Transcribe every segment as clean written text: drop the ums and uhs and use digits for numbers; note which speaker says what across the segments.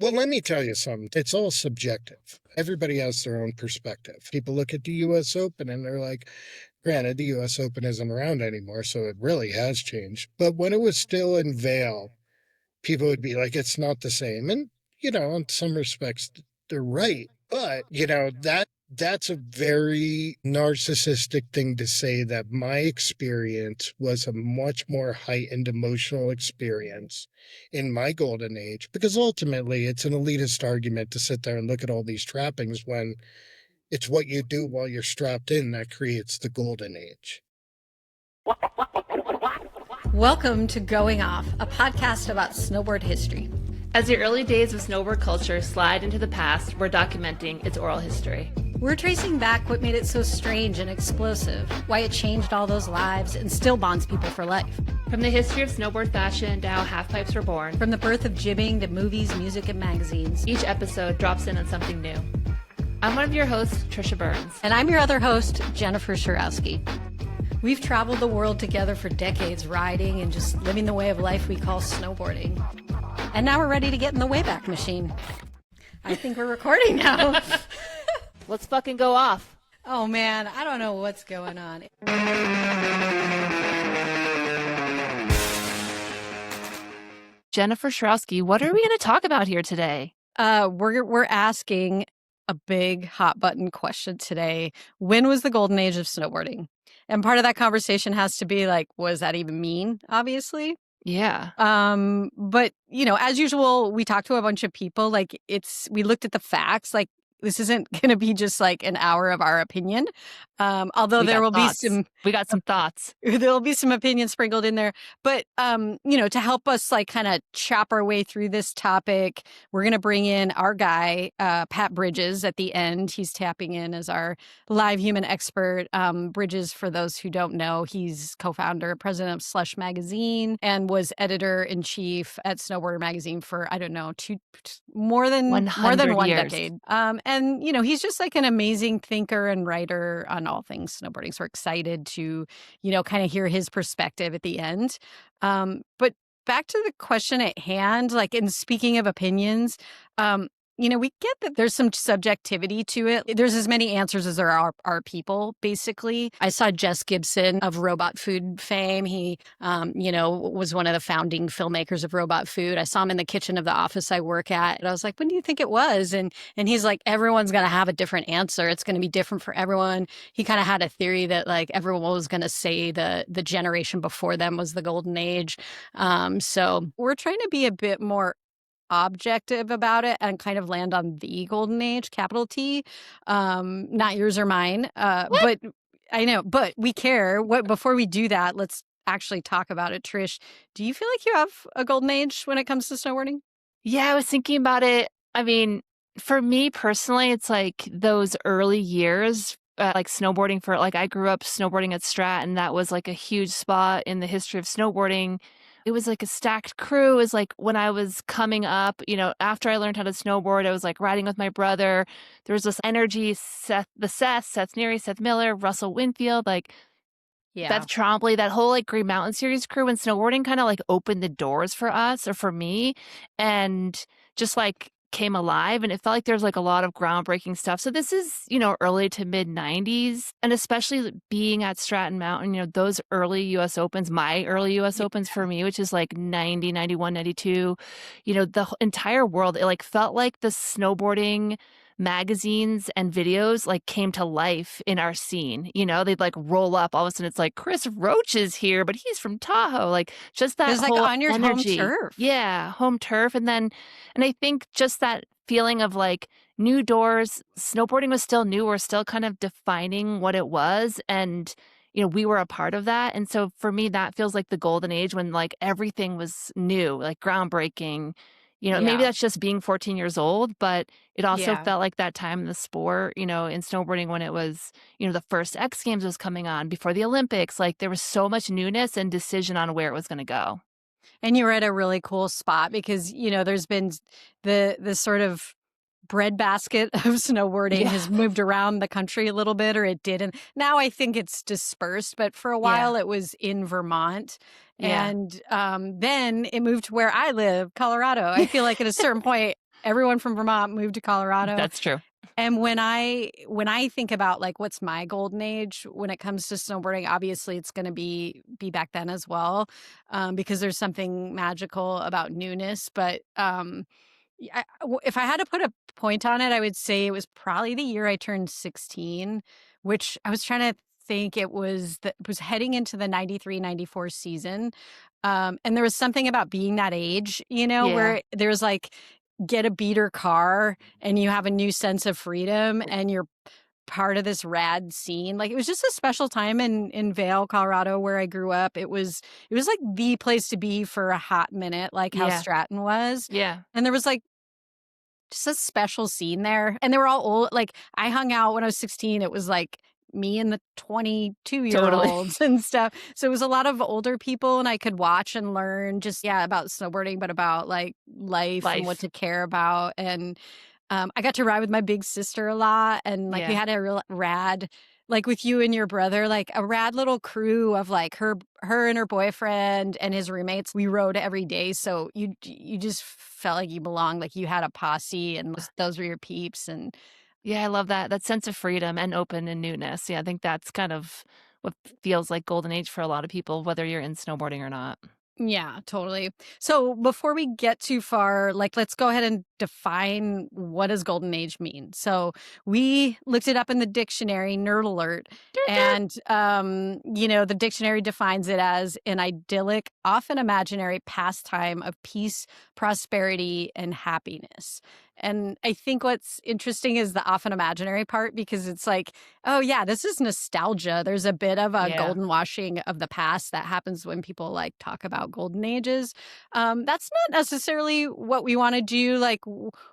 Speaker 1: Well, let me tell you something. It's all subjective. Everybody has their own perspective. People look at the U.S. Open and they're like, granted, the U.S. Open isn't around anymore, so it really has changed. But when it was still in Vail, people would be like, it's not the same. And, in some respects, they're right. But, that's a very narcissistic thing to say, that my experience was a much more heightened emotional experience in my golden age, because ultimately it's an elitist argument to sit there and look at all these trappings when it's what you do while you're strapped in that creates the golden age.
Speaker 2: Welcome to Going Off, a podcast about snowboard history.
Speaker 3: As the early days of snowboard culture slide into the past, we're documenting its oral history.
Speaker 2: We're tracing back what made it so strange and explosive, why it changed all those lives and still bonds people for life.
Speaker 3: From the history of snowboard fashion to how halfpipes were born.
Speaker 2: From the birth of jibbing to movies, music, and magazines.
Speaker 3: Each episode drops in on something new. I'm one of your hosts, Tricia Burns.
Speaker 2: And I'm your other host, Jennifer Shurowski. We've traveled the world together for decades, riding and just living the way of life we call snowboarding. And now we're ready to get in the Wayback Machine. I think we're recording now.
Speaker 3: Let's fucking go off.
Speaker 2: Oh man, I don't know what's going on.
Speaker 3: Jennifer Shurowski, what are we going to talk about here today?
Speaker 2: We're asking a big hot button question today. When was the golden age of snowboarding? And part of that conversation has to be like, what does that even mean? Obviously.
Speaker 3: Yeah.
Speaker 2: But as usual, we talked to a bunch of people. Like we looked at the facts. Like this isn't going to be just like an hour of our opinion. Although there will be some,
Speaker 3: we got some thoughts.
Speaker 2: There'll be some opinions sprinkled in there. But, to help us like kind of chop our way through this topic, we're going to bring in our guy, Pat Bridges at the end. He's tapping in as our live human expert. Bridges, for those who don't know, he's co-founder, president of Slush Magazine, and was editor-in-chief at Snowboarder Magazine for, I don't know, more than one
Speaker 3: years.
Speaker 2: decade. And, he's just like an amazing thinker and writer on all things snowboarding. So we're excited to, kind of hear his perspective at the end. But back to the question at hand, like in speaking of opinions, we get that there's some subjectivity to it. There's as many answers as there are people, basically. I saw Jess Gibson of Robot Food fame. He, was one of the founding filmmakers of Robot Food. I saw him in the kitchen of the office I work at. And I was like, when do you think it was? And he's like, everyone's going to have a different answer. It's going to be different for everyone. He kind of had a theory that like everyone was going to say the generation before them was the golden age. So we're trying to be a bit more objective about it and kind of land on the golden age, capital T, not yours or mine. But I know, but we care. Before we do that, let's actually talk about it. Trish, do you feel like you have a golden age when it comes to snowboarding?
Speaker 3: Yeah, I was thinking about it. I mean, for me personally, it's like those early years, like snowboarding I grew up snowboarding at Strat, and that was like a huge spot in the history of snowboarding. It was like a stacked crew. It was like when I was coming up, after I learned how to snowboard, I was like riding with my brother. There was this energy, Seth Neary, Seth Miller, Russell Winfield, like Beth Trombley, that whole like Green Mountain Series crew, and snowboarding kind of like opened the doors for us or for me and just like came alive, and it felt like there's like a lot of groundbreaking stuff. So this is, early to mid 90s, and especially being at Stratton Mountain, those early US Opens, my early US Opens for me, which is like 90, 91, 92, the entire world, it like felt like the snowboarding magazines and videos like came to life in our scene. They'd like roll up, all of a sudden it's like Chris Roach is here, but he's from Tahoe. Like just that
Speaker 2: it's
Speaker 3: whole
Speaker 2: like on your
Speaker 3: energy.
Speaker 2: home turf.
Speaker 3: Yeah, home turf. And I think just that feeling of like new doors, snowboarding was still new. We're still kind of defining what it was. And we were a part of that. And so for me, that feels like the golden age when like everything was new, like groundbreaking. Maybe that's just being 14 years old, but it also felt like that time in the sport, in snowboarding when it was, the first X Games was coming on before the Olympics. Like there was so much newness and decision on where it was going to go.
Speaker 2: And you were at a really cool spot because, there's been the sort of breadbasket of snowboarding has moved around the country a little bit, or it did. And now I think it's dispersed, but for a while it was in Vermont. And then it moved to where I live, Colorado. I feel like at a certain point, everyone from Vermont moved to Colorado.
Speaker 3: That's true.
Speaker 2: And when I think about like what's my golden age when it comes to snowboarding, obviously it's going to be back then as well, because there's something magical about newness. But if I had to put a point on it, I would say it was probably the year I turned 16, which I was trying to think it was heading into the 93-94 season. And there was something about being that age,
Speaker 3: Yeah.
Speaker 2: where there's like get a beater car and you have a new sense of freedom and you're part of this rad scene. Like it was just a special time in Vail, Colorado, where I grew up. It was like the place to be for a hot minute, like how
Speaker 3: Yeah.
Speaker 2: Stratton was.
Speaker 3: Yeah.
Speaker 2: And there was like just a special scene there. And they were all old. Like I hung out when I was 16. It was like me and the 22-year-olds and stuff. So it was a lot of older people and I could watch and learn just, yeah, about snowboarding, but about like life and what
Speaker 3: Life.
Speaker 2: to care about. And I got to ride with my big sister a lot. And like we
Speaker 3: Yeah.
Speaker 2: had a real rad, like with you and your brother, like a rad little crew of like her and her boyfriend and his roommates. We rode every day. So you just felt like you belonged, like you had a posse and those were your peeps. And
Speaker 3: Yeah, I love that sense of freedom and open and newness. Yeah, I think that's kind of what feels like golden age for a lot of people, whether you're in snowboarding or not.
Speaker 2: yeah, totally. So before we get too far, like let's go ahead and define what does golden age mean. So we looked it up in the dictionary, nerd alert, and the dictionary defines it as an idyllic, often imaginary pastime of peace, prosperity, and happiness. And I think what's interesting is the often imaginary part because it's like, oh yeah, this is nostalgia. There's a bit of a
Speaker 3: Yeah.
Speaker 2: golden washing of the past that happens when people like talk about golden ages. That's not necessarily what we want to do. Like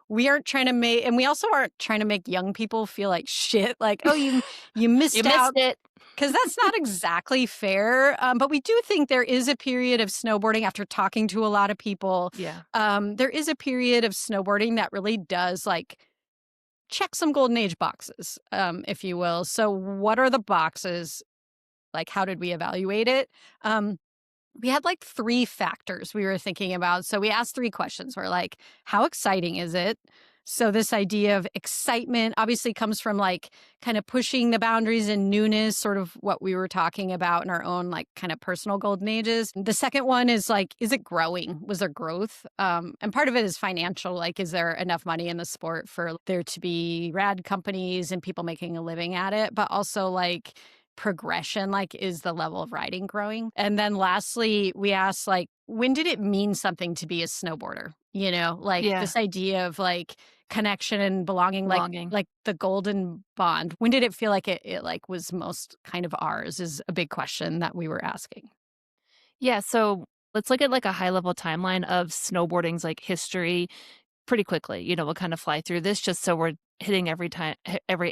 Speaker 2: we aren't trying to make, and we also aren't trying to make young people feel like shit. Like, oh, you missed
Speaker 3: You
Speaker 2: out.
Speaker 3: missed it.
Speaker 2: Because that's not exactly fair. But we do think there is a period of snowboarding after talking to a lot of people.
Speaker 3: Yeah.
Speaker 2: There is a period of snowboarding that really does like check some golden age boxes, if you will. So what are the boxes? Like, how did we evaluate it? We had like 3 factors we were thinking about. So we asked 3 questions. We're like, how exciting is it? So this idea of excitement obviously comes from like kind of pushing the boundaries and newness, sort of what we were talking about in our own like kind of personal golden ages. The second one is like, is it growing? Was there growth? And part of it is financial. Like, is there enough money in the sport for there to be rad companies and people making a living at it? But also like progression, like is the level of riding growing? And then lastly, we asked like, when did it mean something to be a snowboarder? Like
Speaker 3: Yeah.
Speaker 2: this idea of like connection and belonging,
Speaker 3: Belonging.
Speaker 2: like the golden bond. When did it feel like it like was most kind of ours is a big question that we were asking.
Speaker 3: Yeah, so let's look at like a high level timeline of snowboarding's like history pretty quickly. We'll kind of fly through this just so we're hitting every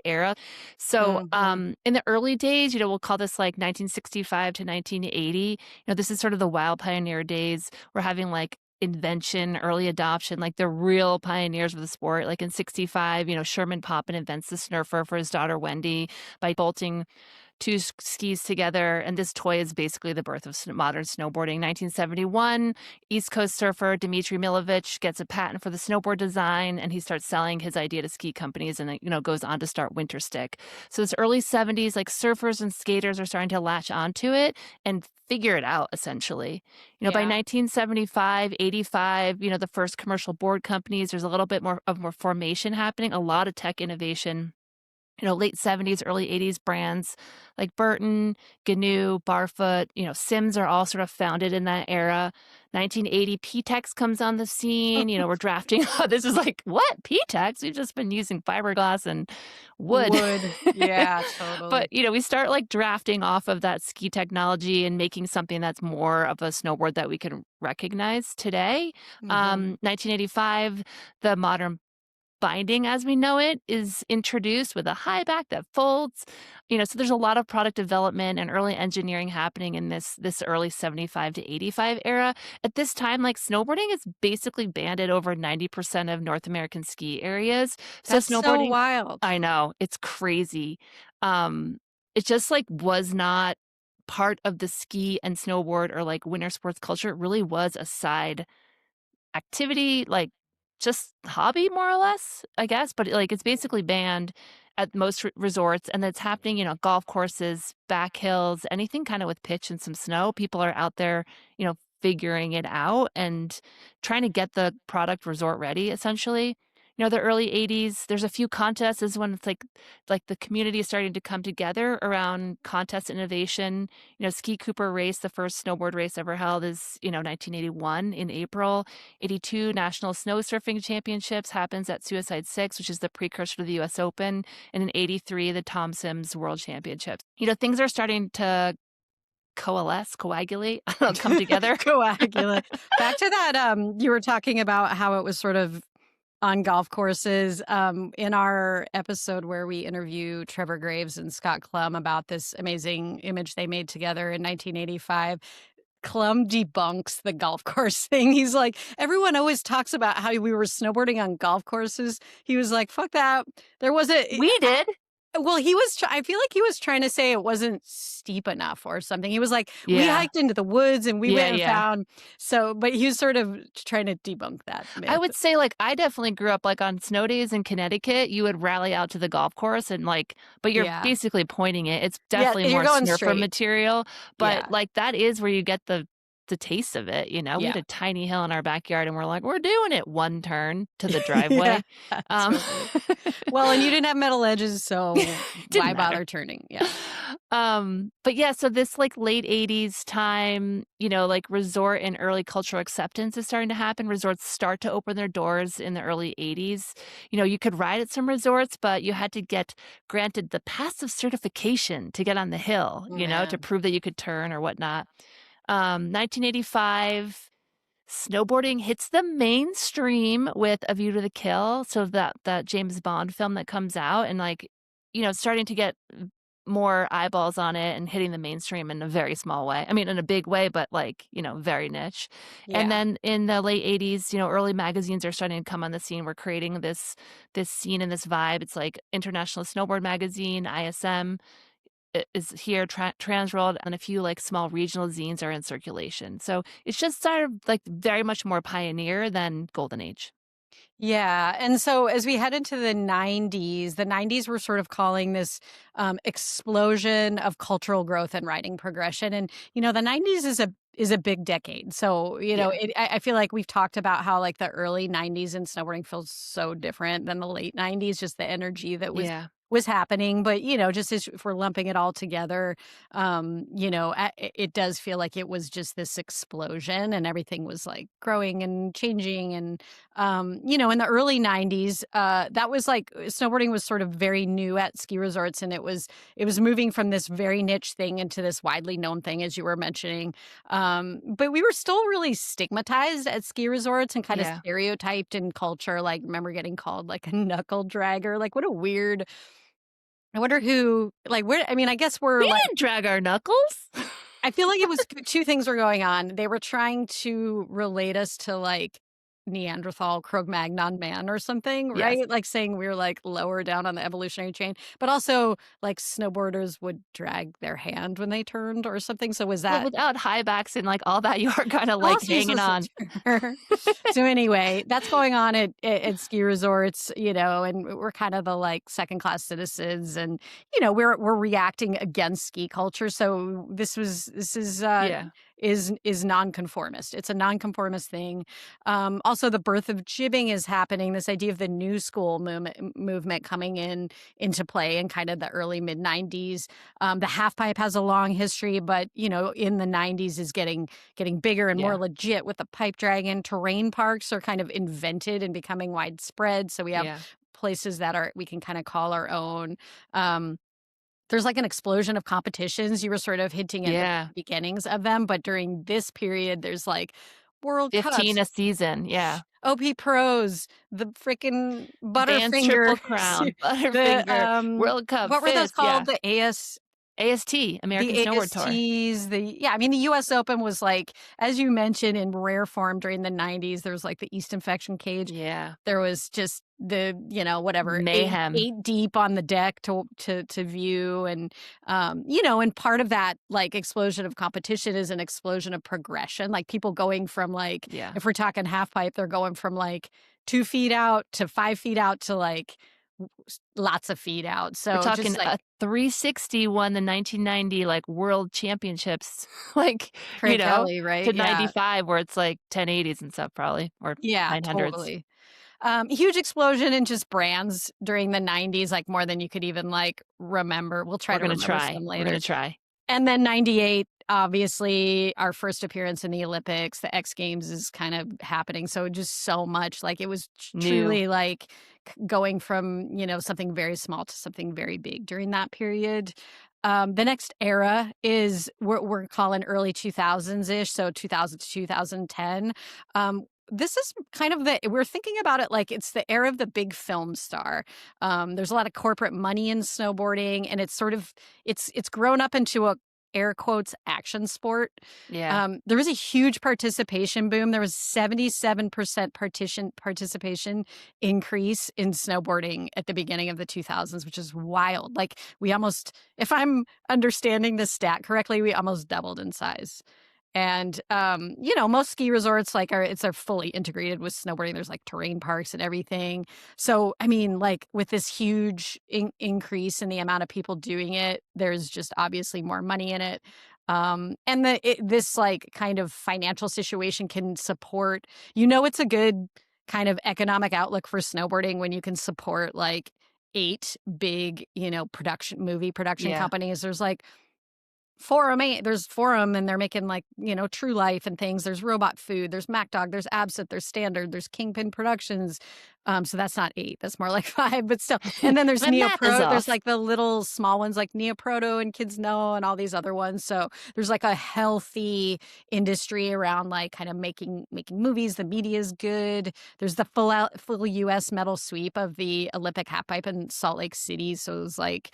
Speaker 3: era. So,
Speaker 2: Mhm.
Speaker 3: in the early days, we'll call this like 1965 to 1980. This is sort of the wild pioneer days. We're having like invention, early adoption, like the real pioneers of the sport. Like in 65, Sherman Poppin invents the snurfer for his daughter Wendy by bolting two skis together, and this toy is basically the birth of modern snowboarding. 1971, East Coast surfer Dmitry Milovich gets a patent for the snowboard design, and he starts selling his idea to ski companies, and goes on to start Winterstick. So it's early 70s, like surfers and skaters are starting to latch onto it and figure it out essentially. By
Speaker 2: Yeah.
Speaker 3: 1975, 85, the first commercial board companies, there's a little bit more formation happening, a lot of tech innovation. Late 70s, early 80s brands like Burton, GNU, Barfoot, Sims are all sort of founded in that era. 1980, P-Tex comes on the scene. We're drafting. This is like, what? P-Tex? We've just been using fiberglass and wood.
Speaker 2: Wood. Yeah,
Speaker 3: But,
Speaker 2: totally.
Speaker 3: we start like drafting off of that ski technology and making something that's more of a snowboard that we can recognize today.
Speaker 2: Mhm.
Speaker 3: 1985, the modern binding as we know it is introduced with a high back that folds. So there's a lot of product development and early engineering happening in this early 75 to 85 era. At this time, like snowboarding is basically banned at over 90% of North American ski areas. So
Speaker 2: That's so
Speaker 3: snowboarding,
Speaker 2: wild.
Speaker 3: I know, it's crazy. It just like was not part of the ski and snowboard or like winter sports culture. It really was a side activity, like just hobby more or less, I guess, but, like, it's basically banned at most resorts, and it's happening, golf courses, back hills, anything kinda with pitch and some snow. People are out there, figuring it out and trying to get the product resort ready, essentially. The early '80s, there's a few contests. This is when it's like the community is starting to come together around contest innovation. Ski Cooper race, the first snowboard race ever held is, 1981 in April. '82 National Snow Surfing Championships happens at Suicide Six, which is the precursor to the US Open. And in '83, the Tom Sims World Championships. Things are starting to coagulate, come together.
Speaker 2: Coagulate. Back to that, you were talking about how it was sort of on golf courses. In our episode where we interview Trevor Graves and Scott Klum about this amazing image they made together in 1985, Klum debunks the golf course thing. He's like, everyone always talks about how we were snowboarding on golf courses. He was like, fuck that. There wasn't.
Speaker 3: We did.
Speaker 2: Well, he was, I feel like he was trying to say it wasn't steep enough or something. He was like, we
Speaker 3: Yeah.
Speaker 2: hiked into the woods and we
Speaker 3: Yeah,
Speaker 2: went and
Speaker 3: yeah.
Speaker 2: found. So, but he was sort of trying to debunk that myth.
Speaker 3: I would say, I definitely grew up, on snow days in Connecticut, you would rally out to the golf course and, but you're
Speaker 2: Yeah.
Speaker 3: basically pointing it. It's
Speaker 2: Yeah,
Speaker 3: definitely
Speaker 2: you're
Speaker 3: more
Speaker 2: going
Speaker 3: snurfer
Speaker 2: straight.
Speaker 3: material, but,
Speaker 2: Yeah.
Speaker 3: that is where you get the taste of it, We
Speaker 2: Yeah.
Speaker 3: had a tiny hill in our backyard, and we're like, "We're doing it." One turn to the driveway.
Speaker 2: Yeah,
Speaker 3: Um
Speaker 2: well, and you didn't have metal edges, so
Speaker 3: Didn't
Speaker 2: why bother
Speaker 3: matter.
Speaker 2: turning? Yeah.
Speaker 3: But yeah, so this late '80s time, resort and early cultural acceptance is starting to happen. Resorts start to open their doors in the early '80s. You could ride at some resorts, but you had to get granted the passive certification to get on the hill,
Speaker 2: Oh,
Speaker 3: to
Speaker 2: man.
Speaker 3: prove that you could turn or whatnot. 1985, snowboarding hits the mainstream with A View to the Kill. So that James Bond film that comes out and starting to get more eyeballs on it and hitting the mainstream in a very small way. I mean, in a big way, but very niche. And
Speaker 2: Yeah.
Speaker 3: then in the late '80s, early magazines are starting to come on the scene. We're creating this scene and this vibe. It's like International Snowboard Magazine, ISM is here, Transworld, and a few small regional zines are in circulation. So it's just sort of very much more pioneer than Golden Age.
Speaker 2: Yeah. And so as we head into the '90s were sort of calling this explosion of cultural growth and writing progression. And, the '90s is a big decade. So,
Speaker 3: Yeah.
Speaker 2: I feel like we've talked about how the early '90s in snowboarding feels so different than the late '90s, just the energy that
Speaker 3: Yeah.
Speaker 2: was happening. But, just as if we're lumping it all together, it does feel like it was just this explosion and everything was growing and changing. And, in the early '90s, that was snowboarding was sort of very new at ski resorts. And it was moving from this very niche thing into this widely known thing, as you were mentioning. But we were still really stigmatized at ski resorts and kind of
Speaker 3: Yeah.
Speaker 2: stereotyped in culture. Remember getting called a knuckle dragger. What a weird. I wonder who, where, I mean, I guess we're
Speaker 3: We didn't drag our knuckles.
Speaker 2: I feel like it was two things were going on. They were trying to relate us to Neanderthal Cro-Magnon man or something,
Speaker 3: Yes.
Speaker 2: right? Saying we were lower down on the evolutionary chain, but also snowboarders would drag their hand when they turned or something. So was
Speaker 3: Well,
Speaker 2: that
Speaker 3: without high backs and all that, you are kind of
Speaker 2: also
Speaker 3: hanging on.
Speaker 2: So anyway, that's going on at ski resorts, and we're kind of the second class citizens, and we're reacting against ski culture. So this is
Speaker 3: Yeah.
Speaker 2: is nonconformist. It's a nonconformist thing. Also, the birth of jibbing is happening. This idea of the new school movement coming into play in kind of the early mid '90s. The half pipe has a long history, but in the '90s is getting bigger and more
Speaker 3: Yeah.
Speaker 2: legit with the pipe dragon. Terrain parks are kind of invented and becoming widespread. So we have
Speaker 3: Yeah.
Speaker 2: places that we can kind of call our own. There's an explosion of competitions. You were sort of hinting at
Speaker 3: Yeah.
Speaker 2: the beginnings of them, but during this period, there's World
Speaker 3: 15
Speaker 2: Cups,
Speaker 3: a season. Yeah.
Speaker 2: OP Pros, the freaking
Speaker 3: Dance
Speaker 2: Butterfinger,
Speaker 3: Triple Crown,
Speaker 2: the
Speaker 3: Butterfinger, World Cup
Speaker 2: what were those
Speaker 3: Fist. Yeah.
Speaker 2: called? The AS
Speaker 3: AST, American
Speaker 2: The
Speaker 3: Snowboard Tour.
Speaker 2: ASTs, I mean, the US Open was like, as you mentioned, in rare form during the 90s, there was like the yeast infection cage.
Speaker 3: Yeah.
Speaker 2: There was just the, whatever,
Speaker 3: Mayhem.
Speaker 2: eight deep on the deck to view. And, and part of that like explosion of competition is an explosion of progression. Like people going from like,
Speaker 3: Yeah.
Speaker 2: if we're talking half pipe, they're going from like 2 feet out to 5 feet out to like lots of feet out. So
Speaker 3: We're talking
Speaker 2: just like
Speaker 3: a 360 won the 1990 like world championships, like,
Speaker 2: Craig Kelly, right?
Speaker 3: to
Speaker 2: Yeah.
Speaker 3: 95 where it's like 1080s and stuff probably, or
Speaker 2: Yeah,
Speaker 3: 900s.
Speaker 2: totally. Huge explosion in just brands during the 90s, like more than you could even like remember. We'll try
Speaker 3: We're
Speaker 2: to
Speaker 3: gonna
Speaker 2: remember
Speaker 3: try.
Speaker 2: some
Speaker 3: We're
Speaker 2: later.
Speaker 3: gonna try.
Speaker 2: And then 98, obviously, our first appearance in the Olympics, the X Games is kind of happening. So just so much like it was truly like going from, something very small to something very big during that period. The next era is we're calling early 2000s ish, so 2000 to 2010. This is kind of we're thinking about it like it's the era of the big film star. There's a lot of corporate money in snowboarding, and it's sort of it's grown up into a air quotes action sport.
Speaker 3: Yeah.
Speaker 2: There was a huge participation boom. There was 77% participation increase in snowboarding at the beginning of the 2000s, which is wild. Like we almost, if I'm understanding this stat correctly, we almost doubled in size. And, most ski resorts are fully integrated with snowboarding. There's like terrain parks and everything. So, I mean, like with this huge increase in the amount of people doing it, there's just obviously more money in it. And this like kind of financial situation can support, it's a good kind of economic outlook for snowboarding when you can support like 8 big, movie production companies. There's like there's Forum, and they're making like, True Life and things. There's Robot Food, there's MacDog, there's Absinthe, there's Standard, there's Kingpin Productions. So that's not 8, that's more like 5, but still. And then there's Neoproto, there's like the little small ones like Neoproto and Kids Know and all these other ones. So there's like a healthy industry around like kind of making movies. The media is good. There's the full US medal sweep of the Olympic halfpipe in Salt Lake City. So it was like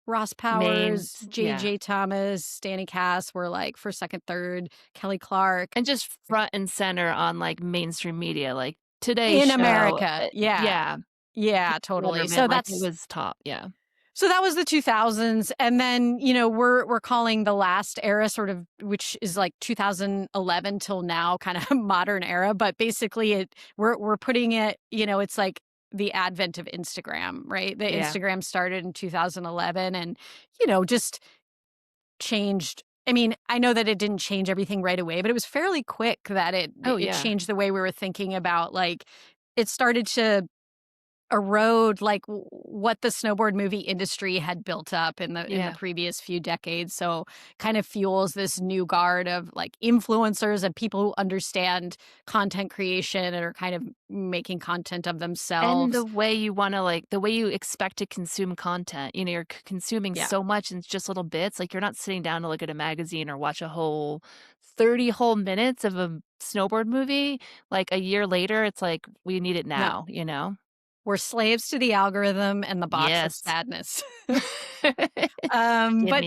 Speaker 2: Ross Powers, JJ Thomas, Danny Cass were like first, second, third, Kelly Clark.
Speaker 3: And just front and center on like mainstream media, like Today
Speaker 2: in
Speaker 3: Show.
Speaker 2: America. Yeah. Yeah, totally. So
Speaker 3: it was top. Yeah.
Speaker 2: So that was the 2000s. And then, we're calling the last era sort of, which is like 2011 till now, kind of modern era. But basically we're putting it, it's like the advent of Instagram, right? The Instagram started in 2011 and, just changed. I mean, I know that it didn't change everything right away, but it was fairly quick that it changed the way we were thinking about, like, it started to erode like what the snowboard movie industry had built up in the previous few decades. So kind of fuels this new guard of like influencers and people who understand content creation and are kind of making content of themselves.
Speaker 3: And the way you want to like the way you expect to consume content, you're consuming so much in just little bits. Like you're not sitting down to look at a magazine or watch a whole 30 whole minutes of a snowboard movie. Like a year later, it's like we need it now,
Speaker 2: We're slaves to the algorithm and the box of sadness. But,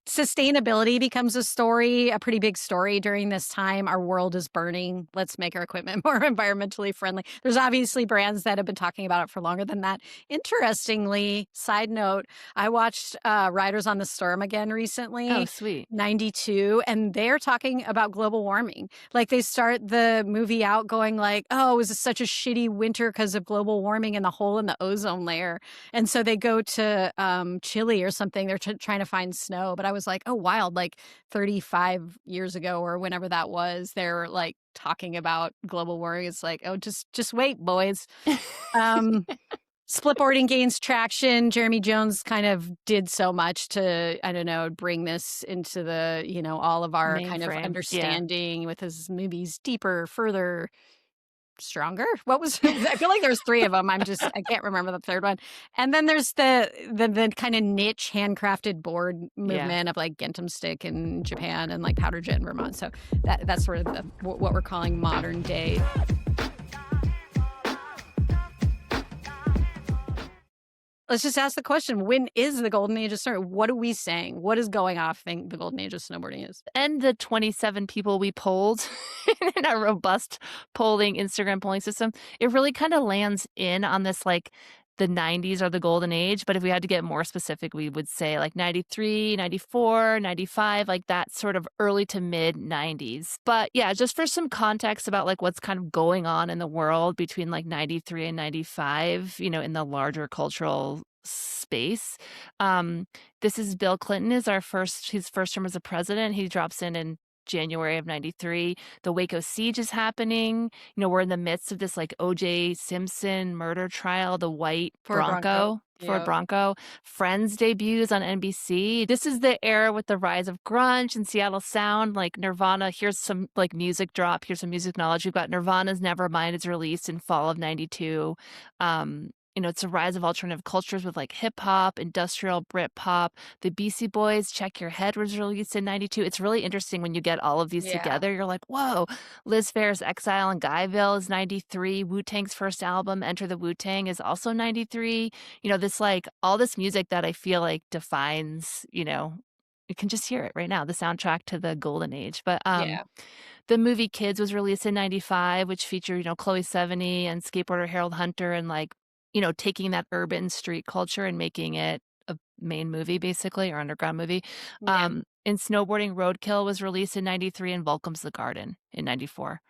Speaker 2: sustainability becomes a pretty big story during this time. Our world is burning. Let's make our equipment more environmentally friendly. There's obviously brands that have been talking about it for longer than that. Interestingly, side note, I watched Riders on the Storm again recently.
Speaker 3: Oh, sweet.
Speaker 2: 92, and they're talking about global warming. Like they start the movie out going like, oh, it was such a shitty winter because of global warming and the hole in the ozone layer. And so they go to Chile or something. They're trying to find snow. But I was like, oh, wild. Like 35 years ago or whenever that was, they're like talking about global warming. It's like, oh, just wait, boys. Splitboarding gains traction. Jeremy Jones kind of did so much to, I don't know, bring this into the, all of our kind of understanding with his movies deeper, further, stronger. What was I feel like there's 3 of them. I can't remember the third one. And then there's the kind of niche handcrafted board movement of like Gentum stick in Japan and like powder jet in Vermont. So that's sort of what we're calling modern day. let's just ask the question, when is the golden age of snowboarding? What are we saying? What is going off think the golden age of snowboarding is?
Speaker 3: And the 27 people we polled in a robust Instagram polling system, it really kind of lands in on this like the 90s are the golden age. But if we had to get more specific, we would say like 93, 94, 95, like that sort of early to mid 90s. But yeah, just for some context about like what's kind of going on in the world between like 93 and 95, in the larger cultural space. This is Bill Clinton is his first term as a president. He drops in January of 93. The Waco siege is happening. We're in the midst of this like O.J. Simpson murder trial, the white
Speaker 2: Ford Bronco.
Speaker 3: Ford
Speaker 2: Yep.
Speaker 3: Bronco. Friends debuts on NBC. This is the era with the rise of grunge and Seattle sound, like Nirvana. Here's some like music drop. Here's some music knowledge. We've got Nirvana's Nevermind is released in fall of 92. It's a rise of alternative cultures with like hip hop, industrial Britpop. The Beastie Boys, Check Your Head was released in 92. It's really interesting when you get all of these
Speaker 2: Yeah.
Speaker 3: together. You're like, whoa. Liz Phair's Exile in Guyville is 93. Wu-Tang's first album, Enter the Wu-Tang, is also 93. This like all this music that I feel like defines, you can just hear it right now, the soundtrack to the golden age. But
Speaker 2: Yeah.
Speaker 3: the movie Kids was released in 95, which featured, Chloe Sevigny and skateboarder Harold Hunter and like taking that urban street culture and making it a main movie, basically, or underground movie.
Speaker 2: Yeah.
Speaker 3: In snowboarding, Roadkill was released in 93 and Welcome's the Garden in 94.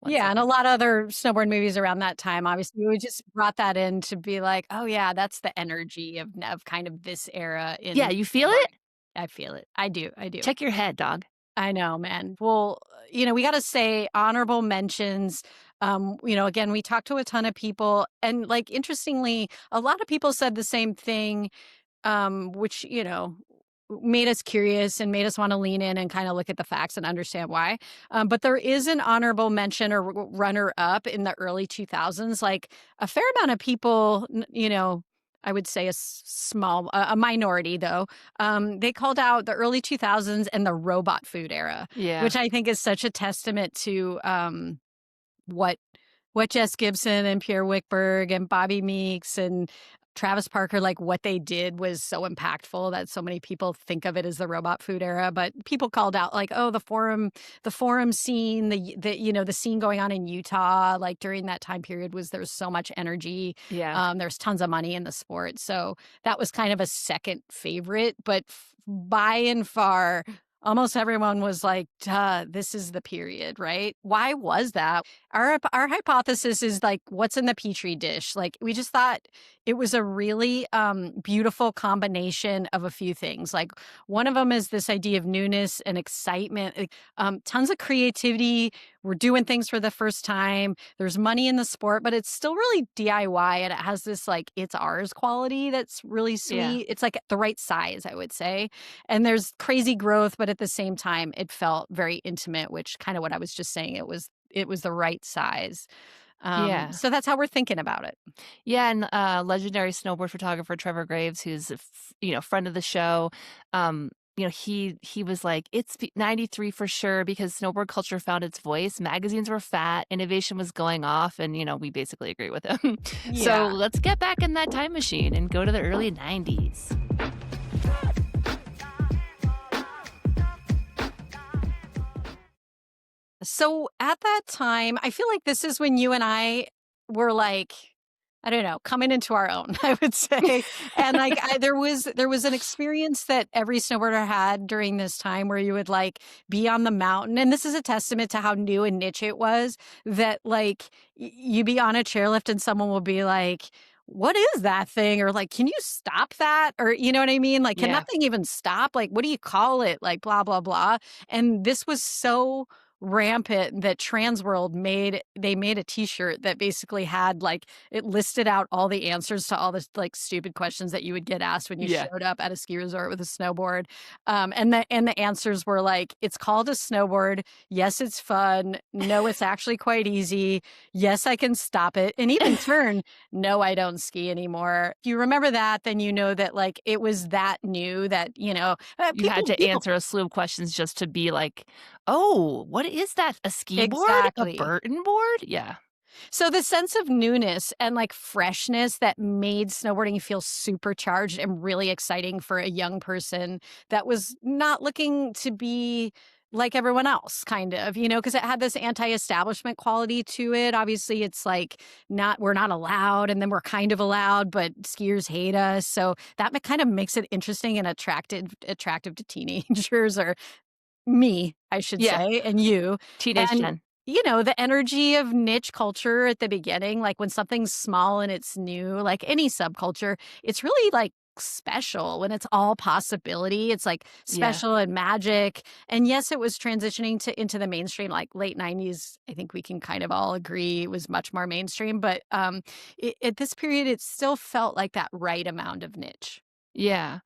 Speaker 2: Yeah, and a lot of other snowboard movies around that time. Obviously, we just brought that in to be like, oh yeah, that's the energy of kind of this era.
Speaker 3: Yeah, you feel it?
Speaker 2: I feel it. I do.
Speaker 3: Check your head, dog.
Speaker 2: I know, man. Well, we got to say honorable mentions. Again, we talked to a ton of people, and like interestingly, a lot of people said the same thing, which made us curious and made us want to lean in and kind of look at the facts and understand why. But there is an honorable mention or runner up in the early 2000s. Like a fair amount of people, I would say a minority though. They called out the early 2000s and the robot food era, which I think is such a testament to what Jess Gibson and Pierre Wickberg and Bobby Meeks and Travis Parker, like what they did was so impactful that so many people think of it as the robot food era. But people called out like, oh, the forum scene, the scene going on in Utah, like during that time period there's so much energy.
Speaker 3: Yeah.
Speaker 2: There's tons of money in the sport. So that was kind of a second favorite, but by and far, almost everyone was like, duh, this is the period, right? Why was that? Our hypothesis is like, what's in the Petri dish? Like, we just thought it was a really beautiful combination of a few things. Like, one of them is this idea of newness and excitement, tons of creativity. We're doing things for the first time. There's money in the sport, but it's still really DIY, and it has this like it's ours quality that's really sweet. Yeah. It's like the right size, I would say. And there's crazy growth, but at the same time, it felt very intimate, which kind of what I was just saying. It was the right size. So that's how we're thinking about it.
Speaker 3: Yeah, and legendary snowboard photographer Trevor Graves, who's a friend of the show, he was like, it's 93 for sure because snowboard culture found its voice. Magazines were fat, innovation was going off, and we basically agree with him.
Speaker 2: Yeah.
Speaker 3: So let's get back in that time machine and go to the early 90s.
Speaker 2: So at that time, I feel like this is when you and I were like, I don't know, coming into our own, I would say. And like there was an experience that every snowboarder had during this time where you would like be on the mountain. And this is a testament to how new and niche it was, that like you be on a chairlift and someone will be like, what is that thing? Or like, can you stop that? Or you know what I mean? Like, can that thing even stop? Like, what do you call it? Like, blah, blah, blah. And this was so rampant that Transworld made a t-shirt that basically had like it listed out all the answers to all the like stupid questions that you would get asked when you showed up at a ski resort with a snowboard. And the answers were like, it's called a snowboard. Yes, it's fun. No, it's actually quite easy. Yes, I can stop it and even turn. No, I don't ski anymore. If you remember that, then you know that like it was that new that,
Speaker 3: you had to answer a slew of questions just to be like, oh, what is that? A ski board? A Burton board? Yeah.
Speaker 2: So the sense of newness and like freshness that made snowboarding feel supercharged and really exciting for a young person that was not looking to be like everyone else, kind of, because it had this anti-establishment quality to it. Obviously, it's like we're not allowed, and then we're kind of allowed, but skiers hate us. So that kind of makes it interesting and attractive to teenagers or me, I should
Speaker 3: Yeah.
Speaker 2: say, and you.
Speaker 3: Teenage
Speaker 2: And,
Speaker 3: Jen.
Speaker 2: the energy of niche culture at the beginning, like when something's small and it's new, like any subculture, it's really like special when it's all possibility. It's like
Speaker 3: Yeah.
Speaker 2: special and magic. And yes, it was transitioning into the mainstream, like late 90s. I think we can kind of all agree it was much more mainstream. But at this period, it still felt like that right amount of niche.
Speaker 3: Yeah.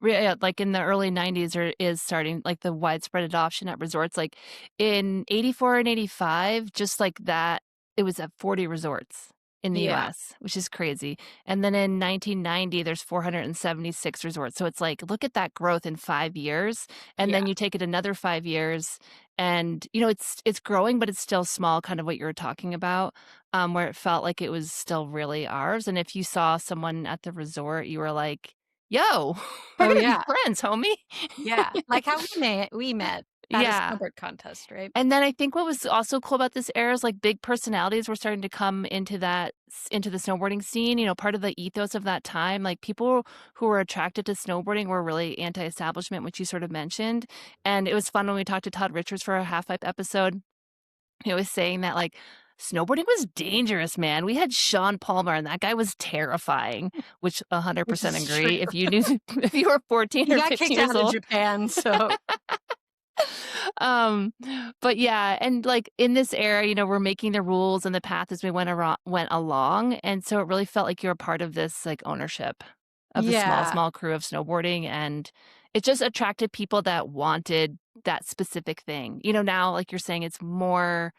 Speaker 3: Yeah, like in the early 90s is starting like the widespread adoption at resorts. Like in 84 and 85, just like that, it was at 40 resorts in the
Speaker 2: Yeah.
Speaker 3: US, which is crazy. And then in 1990, there's 476 resorts. So it's like, look at that growth in 5 years. And
Speaker 2: Yeah.
Speaker 3: then you take it another 5 years and it's growing, but it's still small, kind of what you were talking about, where it felt like it was still really ours. And if you saw someone at the resort, you were like, yo, we're
Speaker 2: Oh,
Speaker 3: gonna be
Speaker 2: yeah.
Speaker 3: friends, homie.
Speaker 2: Yeah. Like how we met at a
Speaker 3: Yeah.
Speaker 2: snowboard contest, right?
Speaker 3: And then I think what was also cool about this era is like big personalities were starting to come into into the snowboarding scene. Part of the ethos of that time, like people who were attracted to snowboarding were really anti-establishment, which you sort of mentioned. And it was fun when we talked to Todd Richards for a half pipe episode. He was saying that like snowboarding was dangerous, man. We had Sean Palmer and that guy was terrifying, which
Speaker 2: Which
Speaker 3: 100%
Speaker 2: is true.
Speaker 3: agree. If you knew if you were 14
Speaker 2: He
Speaker 3: or
Speaker 2: got
Speaker 3: 15
Speaker 2: kicked
Speaker 3: years
Speaker 2: out of
Speaker 3: old.
Speaker 2: Japan, so
Speaker 3: Um, but yeah, and like in this era, we're making the rules and the path as we went along. And so it really felt like you were part of this like ownership of the small,
Speaker 2: yeah.
Speaker 3: small crew of snowboarding. And it just attracted people that wanted that specific thing. Now, like you're saying, it's more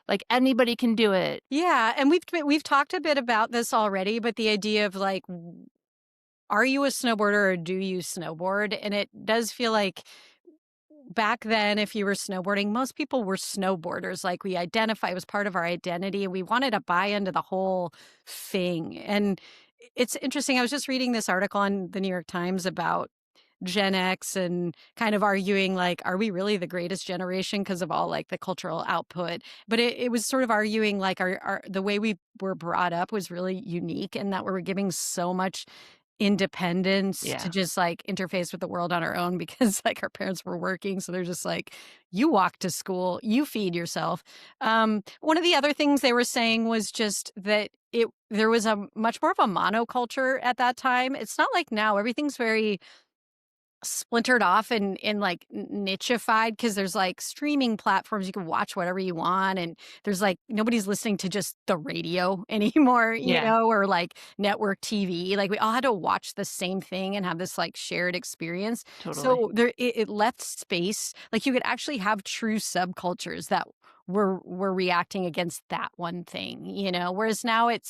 Speaker 3: like anybody can do it.
Speaker 2: Yeah, and we've talked a bit about this already, but the idea of like, are you a snowboarder or do you snowboard? And it does feel like back then, if you were snowboarding, most people were snowboarders. Like we identify, it was part of our identity, and we wanted to buy into the whole thing. And it's interesting. I was just reading this article on the New York Times about Gen X and kind of arguing like, are we really the greatest generation because of all like the cultural output? But it was sort of arguing like the way we were brought up was really unique and that we were giving so much independence to
Speaker 3: Yeah,
Speaker 2: just like interface with the world on our own because like our parents were working. So they're just like, you walk to school, you feed yourself. One of the other things they were saying was just that there was a much more of a monoculture at that time. It's not like now everything's very splintered off and like nicheified because there's like streaming platforms you can watch whatever you want, and there's like nobody's listening to just the radio anymore,
Speaker 3: yeah,
Speaker 2: or like network TV. Like we all had to watch the same thing and have this like shared experience.
Speaker 3: totally.
Speaker 2: So it left space, like you could actually have true subcultures that were reacting against that one thing, whereas now it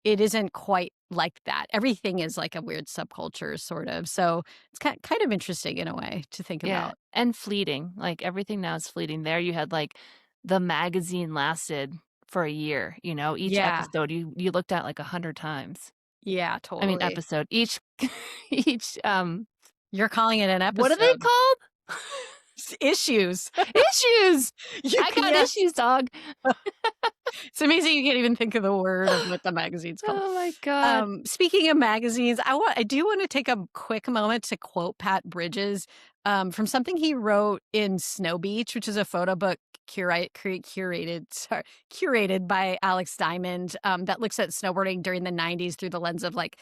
Speaker 2: isn't quite like that. Everything is like a weird subculture, sort of. So it's kind of interesting in a way to think
Speaker 3: Yeah,
Speaker 2: about.
Speaker 3: and fleeting. Like everything now is fleeting. There you had like the magazine lasted for a year, each
Speaker 2: Yeah.
Speaker 3: episode you looked at like 100 times.
Speaker 2: Yeah,
Speaker 3: I mean,
Speaker 2: totally.
Speaker 3: episode. Each each,
Speaker 2: You're calling it an
Speaker 3: what are they
Speaker 2: episode.
Speaker 3: called?
Speaker 2: Issues.
Speaker 3: Issues!
Speaker 2: You
Speaker 3: I got
Speaker 2: yeah.
Speaker 3: issues, dog.
Speaker 2: It's amazing you can't even think of the word of what the magazine's called.
Speaker 3: Oh my god.
Speaker 2: Speaking of magazines, I do want to take a quick moment to quote Pat Bridges from something he wrote in Snow Beach, which is a photo book curated by Alex Diamond that looks at snowboarding during the 90s through the lens of like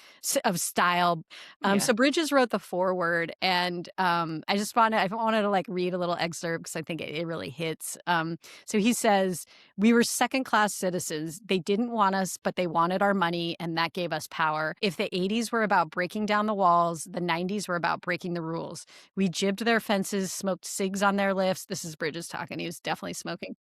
Speaker 2: of style.
Speaker 3: Yeah.
Speaker 2: So Bridges wrote the foreword, and I wanted to like read a little excerpt because I think it really hits. So he says, "We were second-class citizens. They didn't want us, but they wanted our money, and that gave us power. If the 80s were about breaking down the walls, the 90s were about breaking the rules. We jibbed their fences, smoked cigs on their lifts." This is Bridges talking. He was definitely smoking.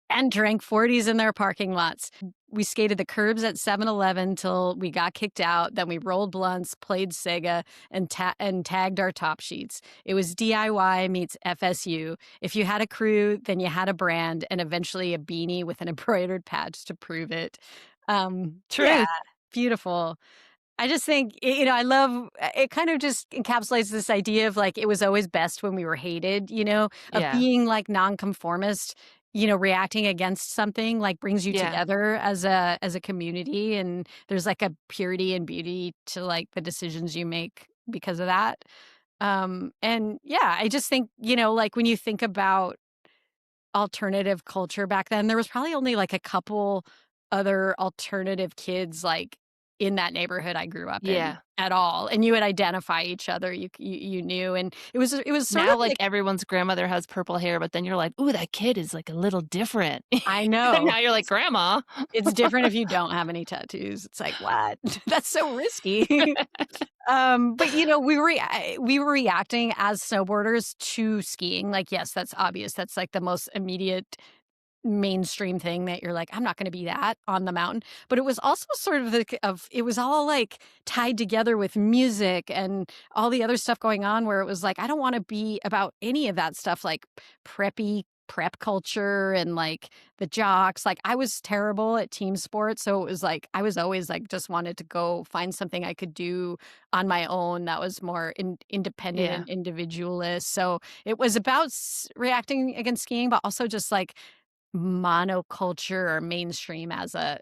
Speaker 2: and drank 40s in their parking lots. We skated the curbs at 7-Eleven till we got kicked out. Then we rolled blunts, played Sega, and tagged our top sheets. It was DIY meets FSU. If you had a crew, then you had a brand and eventually a beanie with an embroidered patch to prove it. Yeah,
Speaker 3: Truth.
Speaker 2: beautiful. I just think, I love it kind of just encapsulates this idea of like it was always best when we were hated, of
Speaker 3: Yeah.
Speaker 2: being like nonconformist, reacting against something like brings you
Speaker 3: Yeah.
Speaker 2: together as a community. And there's like a purity and beauty to like the decisions you make because of that. And yeah, I just think, like when you think about alternative culture back then, there was probably only like a couple other alternative kids like in that neighborhood I grew up in
Speaker 3: Yeah.
Speaker 2: at all, and you would identify each other. You knew, and it was sort of
Speaker 3: Now, like,
Speaker 2: like
Speaker 3: everyone's grandmother has purple hair, but then you're like, "Ooh, that kid is, like, a little different."
Speaker 2: I
Speaker 3: And
Speaker 2: know
Speaker 3: now you're like, "Grandma."
Speaker 2: it's different if you don't have any tattoos. It's like what? That's so risky. But we were reacting as snowboarders to skiing. Like, yes, that's obvious. That's like the most immediate mainstream thing that you're like, I'm not gonna be that on the mountain. But it was also sort of it was all like tied together with music and all the other stuff going on where it was like, I don't want to be about any of that stuff, like preppy prep culture and like the jocks. Like I was terrible at team sports. So it was like I was always like just wanted to go find something I could do on my own that was more independent
Speaker 3: Yeah.
Speaker 2: and individualist. So it was about reacting against skiing, but also just like monoculture or mainstream as a,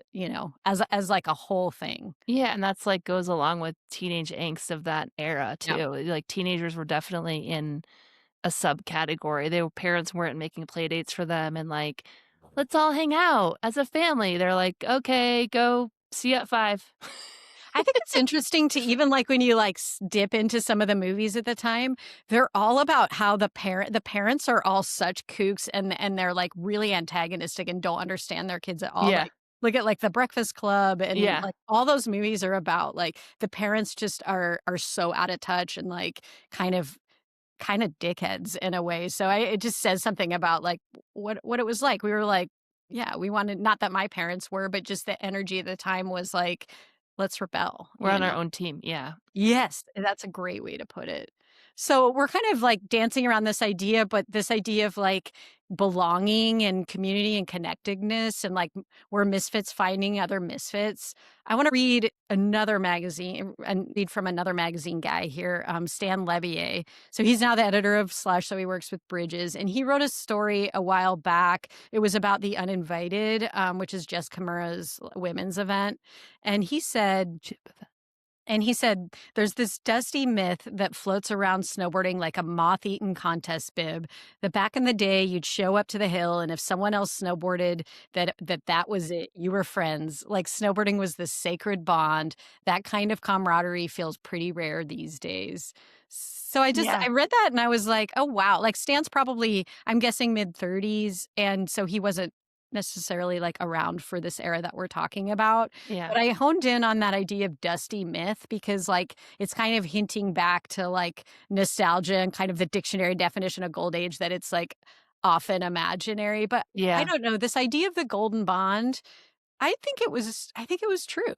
Speaker 2: as like a whole thing.
Speaker 3: Yeah, and that's, like, goes along with teenage angst of that era
Speaker 2: Yeah.
Speaker 3: too. Like, teenagers were definitely in a subcategory. Their parents weren't making play dates for them and, like, "Let's all hang out as a family." They're like, "Okay, go. See you at 5."
Speaker 2: I think it's interesting to even like when you like dip into some of the movies at the time, they're all about how the parents are all such kooks and they're like really antagonistic and don't understand their kids at all.
Speaker 3: Yeah.
Speaker 2: Like look at like The Breakfast Club and
Speaker 3: Yeah.
Speaker 2: like all those movies are about like the parents just are so out of touch and like kind of dickheads in a way. So it just says something about like what it was like. We were like, yeah, we wanted not that my parents were, but just the energy at the time was like, let's rebel,
Speaker 3: We're on our own team, yeah.
Speaker 2: Yes, that's a great way to put it. So we're kind of like dancing around this idea, but this idea of like belonging and community and connectedness and like we're misfits finding other misfits. I want to read another magazine and read from another magazine guy here, Stan Levier. So he's now the editor of Slush, so he works with Bridges. And he wrote a story a while back. It was about the Uninvited, which is Jess Kimura's women's event. And he said, there's this dusty myth that floats around snowboarding like a moth-eaten contest bib, that back in the day you'd show up to the hill and if someone else snowboarded, that was it. You were friends. Like snowboarding was this sacred bond. That kind of camaraderie feels pretty rare these days. So
Speaker 3: Yeah.
Speaker 2: I read that and I was like, oh, wow. Like Stan's probably, I'm guessing mid-30s. And so he wasn't necessarily like around for this era that we're talking about.
Speaker 3: Yeah.
Speaker 2: But I honed in on that idea of dusty myth because like it's kind of hinting back to like nostalgia and kind of the dictionary definition of gold age that it's like often imaginary. But I
Speaker 3: Yeah.
Speaker 2: don't know, this idea of the golden bond, I think it was true.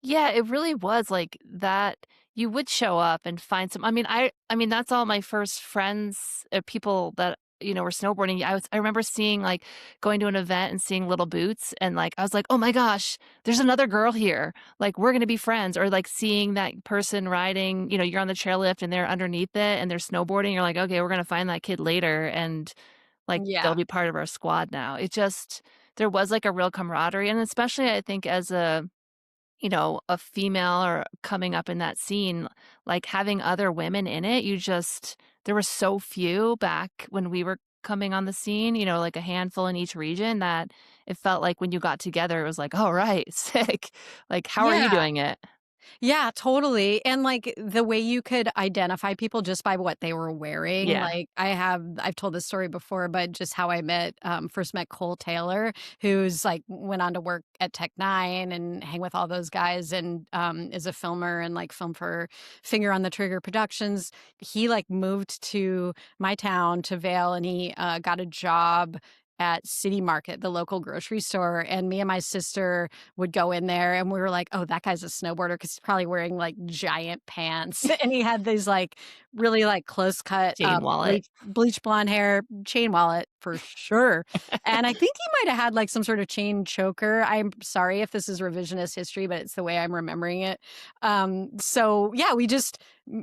Speaker 3: Yeah, it really was like that you would show up and find some I mean, that's all my first friends, people that, were snowboarding. I remember seeing like going to an event and seeing Little Boots and like I was like, "Oh my gosh, there's another girl here. Like we're going to be friends." Or like seeing that person riding, you're on the chairlift and they're underneath it and they're snowboarding. You're like, "Okay, we're going to find that kid later and like they'll
Speaker 2: Yeah.
Speaker 3: be part of our squad now." It just there was like a real camaraderie and especially I think as a female or coming up in that scene, like having other women in it, there were so few back when we were coming on the scene, like a handful in each region that it felt like when you got together, it was like, "All right, sick." Like, how are you
Speaker 2: Yeah.
Speaker 3: doing it?
Speaker 2: Yeah, totally. And like the way you could identify people just by what they were wearing.
Speaker 3: Yeah.
Speaker 2: Like I've told this story before, but just how I first met Cole Taylor, who's like went on to work at Tech 9 and hang with all those guys and is a filmer and like film for Finger on the Trigger Productions. He like moved to my town to Vail and he got a job at City Market, the local grocery store, and me and my sister would go in there, and we were like, "Oh, that guy's a snowboarder," because he's probably wearing like giant pants, and he had these like really like close cut,
Speaker 3: Chain wallet.
Speaker 2: bleach blonde hair, chain wallet for sure, and I think he might have had like some sort of chain choker. I'm sorry if this is revisionist history, but it's the way I'm remembering it. So yeah, we just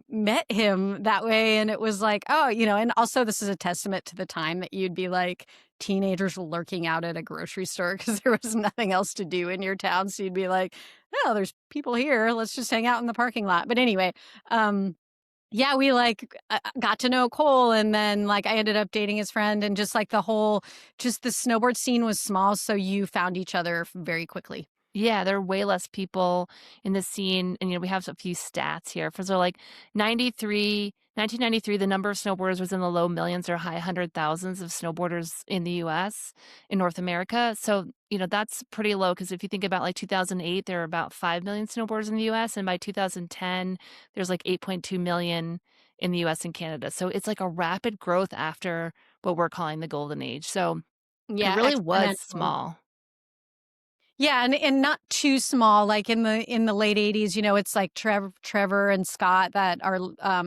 Speaker 2: met him that way, and it was like, oh, and also this is a testament to the time that you'd be like teenagers lurking out at a grocery store because there was nothing else to do in your town, so you'd be like, oh, there's people here, let's just hang out in the parking lot. But anyway, yeah, we like got to know Cole, and then like I ended up dating his friend, and just like just the snowboard scene was small, so you found each other very quickly.
Speaker 3: Yeah, there are way less people in the scene, and, we have a few stats here. For so, like, 1993, the number of snowboarders was in the low millions or high hundred thousands of snowboarders in the US, in North America. So, that's pretty low because if you think about, like, 2008, there were about 5 million snowboarders in the US, and by 2010, there's, like, 8.2 million in the US and Canada. So it's like a rapid growth after what we're calling the golden age. So it
Speaker 2: Yeah,
Speaker 3: really was
Speaker 2: exponential.
Speaker 3: small.
Speaker 2: Yeah, and not too small. Like in the late '80s, it's like Trevor and Scott, that our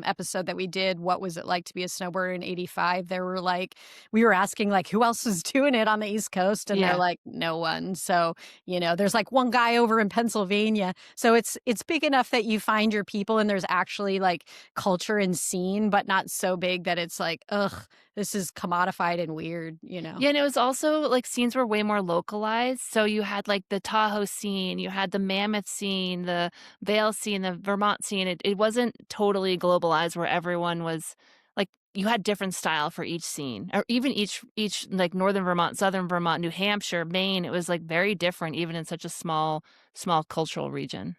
Speaker 2: episode that we did. What was it like to be a snowboarder in '85? There were like, we were asking like who else was doing it on the East Coast, and they're
Speaker 3: Yeah.
Speaker 2: like no one. So there's like one guy over in Pennsylvania. So it's big enough that you find your people, and there's actually like culture and scene, but not so big that it's like, ugh, this is commodified and weird.
Speaker 3: Yeah, and it was also like scenes were way more localized. So you had like the Tahoe scene, you had the Mammoth scene, the Vail scene, the Vermont scene. It wasn't totally globalized where everyone was like you had different style for each scene. Or even each like Northern Vermont, Southern Vermont, New Hampshire, Maine, it was like very different even in such a small cultural region.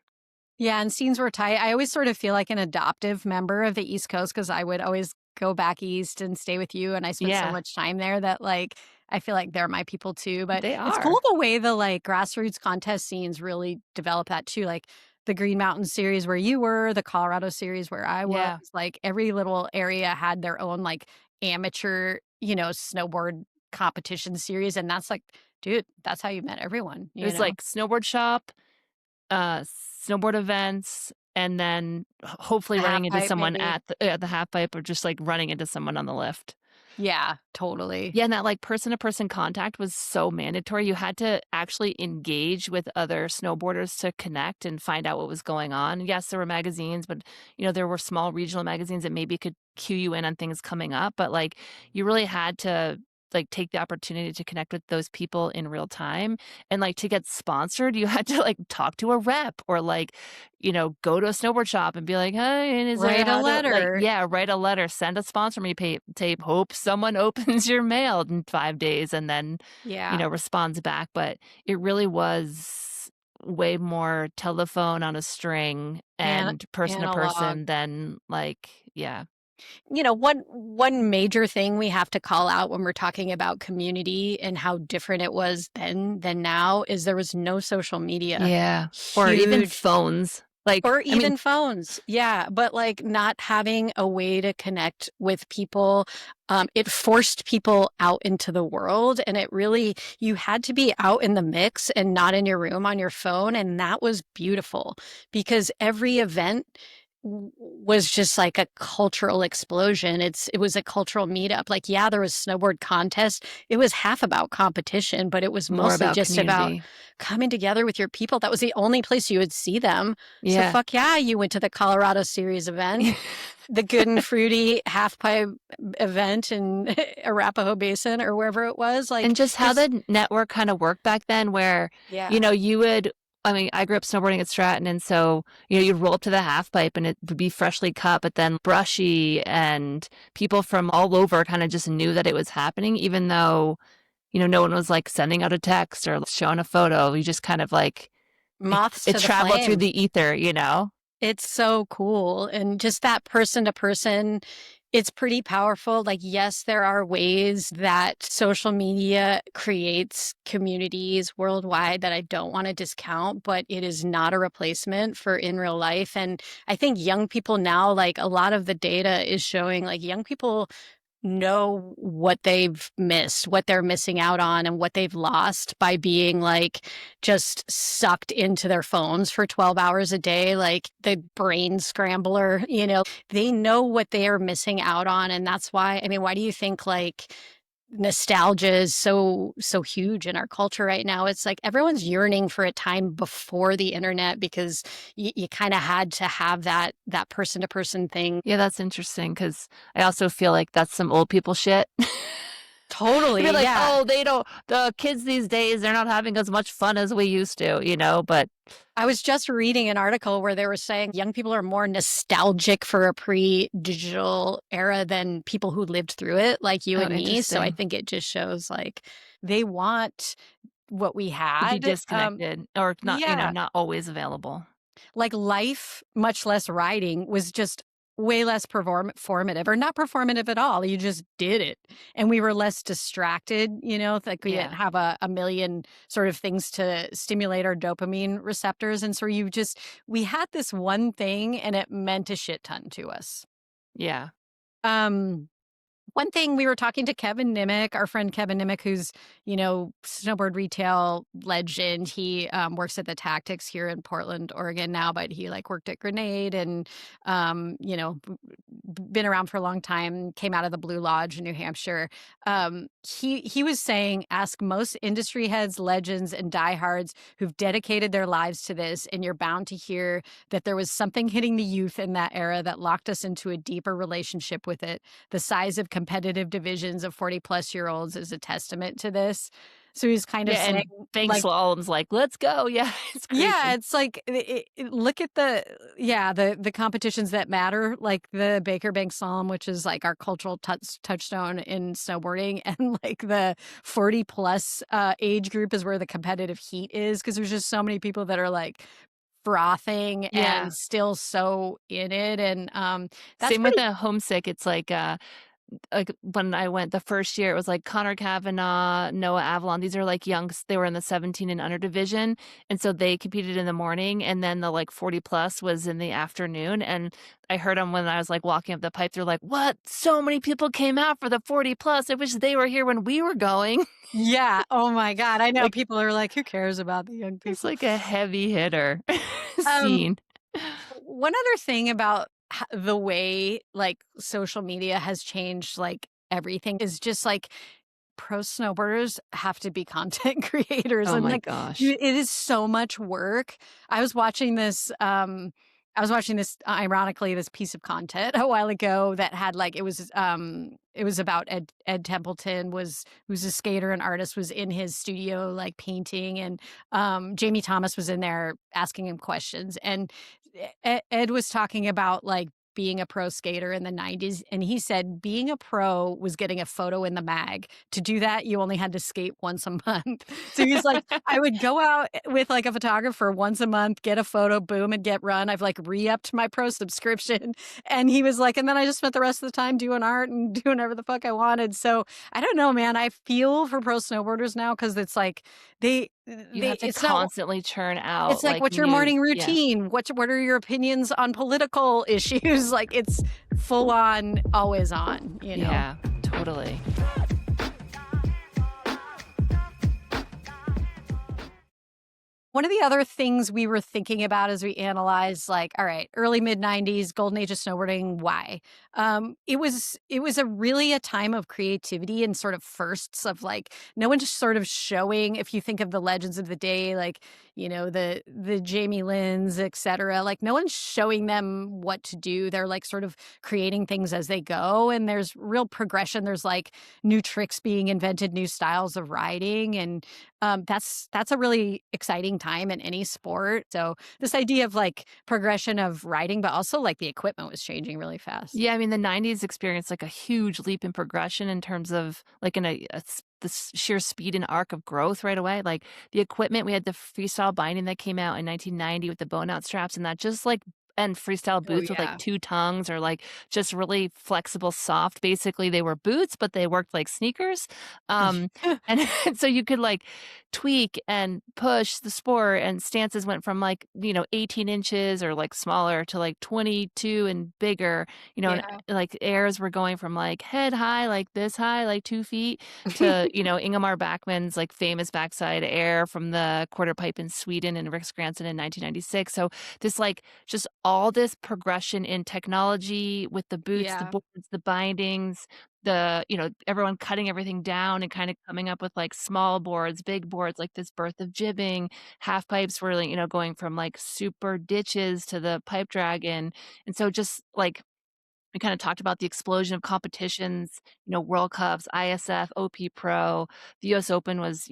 Speaker 2: Yeah, and scenes were tight. I always sort of feel like an adoptive member of the East Coast because I would always go back east and stay with you, and I spent so
Speaker 3: Yeah,
Speaker 2: much time there that like I feel like they're my people too. But
Speaker 3: they
Speaker 2: it's cool
Speaker 3: are.
Speaker 2: the way the like grassroots contest scenes really develop that too. Like the Green Mountain series where you were, the Colorado series where I was,
Speaker 3: Yeah.
Speaker 2: like every little area had their own like amateur, snowboard competition series. And that's like, dude, that's how you met everyone,
Speaker 3: It was like snowboard shop, snowboard events, and then hopefully
Speaker 2: The half
Speaker 3: running into
Speaker 2: pipe
Speaker 3: someone
Speaker 2: maybe.
Speaker 3: at the half pipe or just like running into someone on the lift.
Speaker 2: Yeah, totally.
Speaker 3: Yeah, and that like person to person contact was so mandatory. You had to actually engage with other snowboarders to connect and find out what was going on. Yes, there were magazines, but there were small regional magazines that maybe could cue you in on things coming up, but like you really had to like take the opportunity to connect with those people in real time. And like to get sponsored, you had to like talk to a rep or like, go to a snowboard shop and be like, hey, and is there
Speaker 2: Write a
Speaker 3: how to like,
Speaker 2: letter.
Speaker 3: yeah, write a letter, send a sponsor me tape, hope someone opens your mail in 5 days and then,
Speaker 2: Yeah,
Speaker 3: responds back. But it really was way more telephone on a string and person to
Speaker 2: analog.
Speaker 3: person than like, yeah.
Speaker 2: One major thing we have to call out when we're talking about community and how different it was then than now is there was no social media.
Speaker 3: Yeah. Or even
Speaker 2: Huge.
Speaker 3: phones. Like,
Speaker 2: Or
Speaker 3: I mean,
Speaker 2: even phones. Yeah, but like not having a way to connect with people, it forced people out into the world, and it really, you had to be out in the mix and not in your room on your phone, and that was beautiful because every event was just like a cultural explosion. It was a cultural meetup. Like, yeah, there was snowboard contest. It was half about competition, but it was
Speaker 3: more
Speaker 2: mostly
Speaker 3: about
Speaker 2: just about
Speaker 3: community.
Speaker 2: coming together with your people. That was the only place you would see them. So
Speaker 3: Yeah.
Speaker 2: fuck yeah, you went to the Colorado Series event, the Good and Fruity half pipe event in Arapahoe Basin or wherever it was. Like,
Speaker 3: And just how
Speaker 2: it's
Speaker 3: the network kind of worked back then where,
Speaker 2: yeah,
Speaker 3: you would I mean, I grew up snowboarding at Stratton, and so, you'd roll up to the half pipe and it would be freshly cut, but then brushy, and people from all over kind of just knew that it was happening, even though, no one was like sending out a text or showing a photo. You just kind of like,
Speaker 2: moths
Speaker 3: it
Speaker 2: to the
Speaker 3: traveled through
Speaker 2: flame.
Speaker 3: the ether.
Speaker 2: It's so cool. And just that person to person, it's pretty powerful. Like, yes, there are ways that social media creates communities worldwide that I don't want to discount, but it is not a replacement for in real life. And I think young people now, like a lot of the data is showing like young people know what they've missed, what they're missing out on, and what they've lost by being like just sucked into their phones for 12 hours a day, like the brain scrambler, they know what they are missing out on. And that's why, I mean, why do you think like nostalgia is so huge in our culture right now? It's like everyone's yearning for a time before the internet because you kind of had to have that person to person thing.
Speaker 3: Yeah, that's interesting because I also feel like that's some old people shit.
Speaker 2: Totally,
Speaker 3: You'd be like,
Speaker 2: yeah.
Speaker 3: "Oh, they don't the kids these days, they're not having as much fun as we used to," but
Speaker 2: I was just reading an article where they were saying young people are more nostalgic for a pre-digital era than people who lived through it, like you
Speaker 3: oh,
Speaker 2: and me. So I
Speaker 3: interesting.
Speaker 2: think it just shows like they want what we
Speaker 3: To be
Speaker 2: had.
Speaker 3: disconnected or not,
Speaker 2: Yeah,
Speaker 3: not always available.
Speaker 2: like life, much less riding, was just way less formative or not performative at all. You just did it. And we were less distracted, like we didn't
Speaker 3: Yeah.
Speaker 2: have a million sort of things to stimulate our dopamine receptors. And so we had this one thing and it meant a shit ton to us.
Speaker 3: Yeah.
Speaker 2: Um, One thing we were talking to Kevin Nimick, our friend Kevin Nimick, who's, snowboard retail legend. He works at the Tactics here in Portland, Oregon now, but he like worked at Grenade and, been around for a long time, came out of the Blue Lodge in New Hampshire. He was saying, ask most industry heads, legends, and diehards who've dedicated their lives to this, and you're bound to hear that there was something hitting the youth in that era that locked us into a deeper relationship with it. The size of competitive divisions of 40-plus-year-olds is a testament to this. So he's kind of
Speaker 3: Yeah,
Speaker 2: saying,
Speaker 3: and Bank
Speaker 2: like,
Speaker 3: Slalom's like, "Let's go." Yeah, it's
Speaker 2: yeah,
Speaker 3: crazy.
Speaker 2: it's like look at the competitions that matter, like the Baker Bank Slalom, which is like our cultural touchstone in snowboarding, and like the 40 plus age group is where the competitive heat is because there's just so many people that are like frothing
Speaker 3: Yeah.
Speaker 2: and still so in it, and that's
Speaker 3: Same with
Speaker 2: pretty.
Speaker 3: the homesick. It's like when I went the first year, it was like Connor Kavanagh, Noah Avalon. These are like youngs. They were in the 17 and under division. And so they competed in the morning. And then the like 40 plus was in the afternoon. And I heard them when I was like walking up the pipe. They're like, what? So many people came out for the 40 plus. I wish they were here when we were going.
Speaker 2: Yeah, oh my God, I know
Speaker 3: Like
Speaker 2: people are like, who cares about the young
Speaker 3: it's
Speaker 2: people?
Speaker 3: like a heavy hitter
Speaker 2: Um,
Speaker 3: scene.
Speaker 2: One other thing about the way like social media has changed like everything is just like pro snowboarders have to be content creators
Speaker 3: Oh
Speaker 2: and
Speaker 3: my
Speaker 2: like
Speaker 3: gosh.
Speaker 2: it is so much work. I was watching this ironically this piece of content a while ago that had like it was about Ed Templeton who's a skater and artist, was in his studio like painting, and Jamie Thomas was in there asking him questions, and Ed was talking about like being a pro skater in the 90s, and he said being a pro was getting a photo in the mag. To do that you only had to skate once a month. So he's like, I would go out with like a photographer once a month, get a photo, boom, and get run. I've like re-upped my pro subscription. And he was like, and then I just spent the rest of the time doing art and doing whatever the fuck I wanted. So I don't know, man, I feel for pro snowboarders now because it's like
Speaker 3: You have to
Speaker 2: it's not.
Speaker 3: constantly churn
Speaker 2: It's
Speaker 3: out
Speaker 2: like,
Speaker 3: like
Speaker 2: what's your
Speaker 3: new,
Speaker 2: morning
Speaker 3: yeah.
Speaker 2: routine? What are your opinions on political issues? Like, it's full on, always on,
Speaker 3: Yeah, totally.
Speaker 2: One of the other things we were thinking about as we analyzed, like, all right, early mid '90s, golden age of snowboarding. Why? It was a time of creativity and sort of firsts of like no one just sort of showing. If you think of the legends of the day, like the Jamie Lyns, etc., like no one's showing them what to do. They're like sort of creating things as they go, and there's real progression. There's like new tricks being invented, new styles of riding, and that's a really exciting time in any sport. So this idea of like progression of riding, but also like the equipment was changing really fast.
Speaker 3: Yeah, I mean, the 90s experienced like a huge leap in progression in terms of like the sheer speed and arc of growth right away. Like the equipment, we had the freestyle binding that came out in 1990 with the bone out straps, and that just like and freestyle
Speaker 2: Oh,
Speaker 3: boots with like
Speaker 2: yeah.
Speaker 3: 2 tongues or like just really flexible, soft. Basically, they were boots, but they worked like sneakers. And so you could like tweak and push the sport, and stances went from like, 18 inches or like smaller to like 22 and bigger, and
Speaker 2: Yeah.
Speaker 3: like airs were going from like head high, like this high, like 2 feet to, Ingemar Backman's like famous backside air from the quarter pipe in Sweden and Rick Skranson in 1996. So this like just all this progression in technology with the boots, the
Speaker 2: Yeah.
Speaker 3: boards, the bindings, everyone cutting everything down and kind of coming up with like small boards, big boards, like this birth of jibbing, half pipes were like, going from like super ditches to the pipe dragon. And so just like we kind of talked about the explosion of competitions, World Cups, ISF, OP Pro. The US Open was,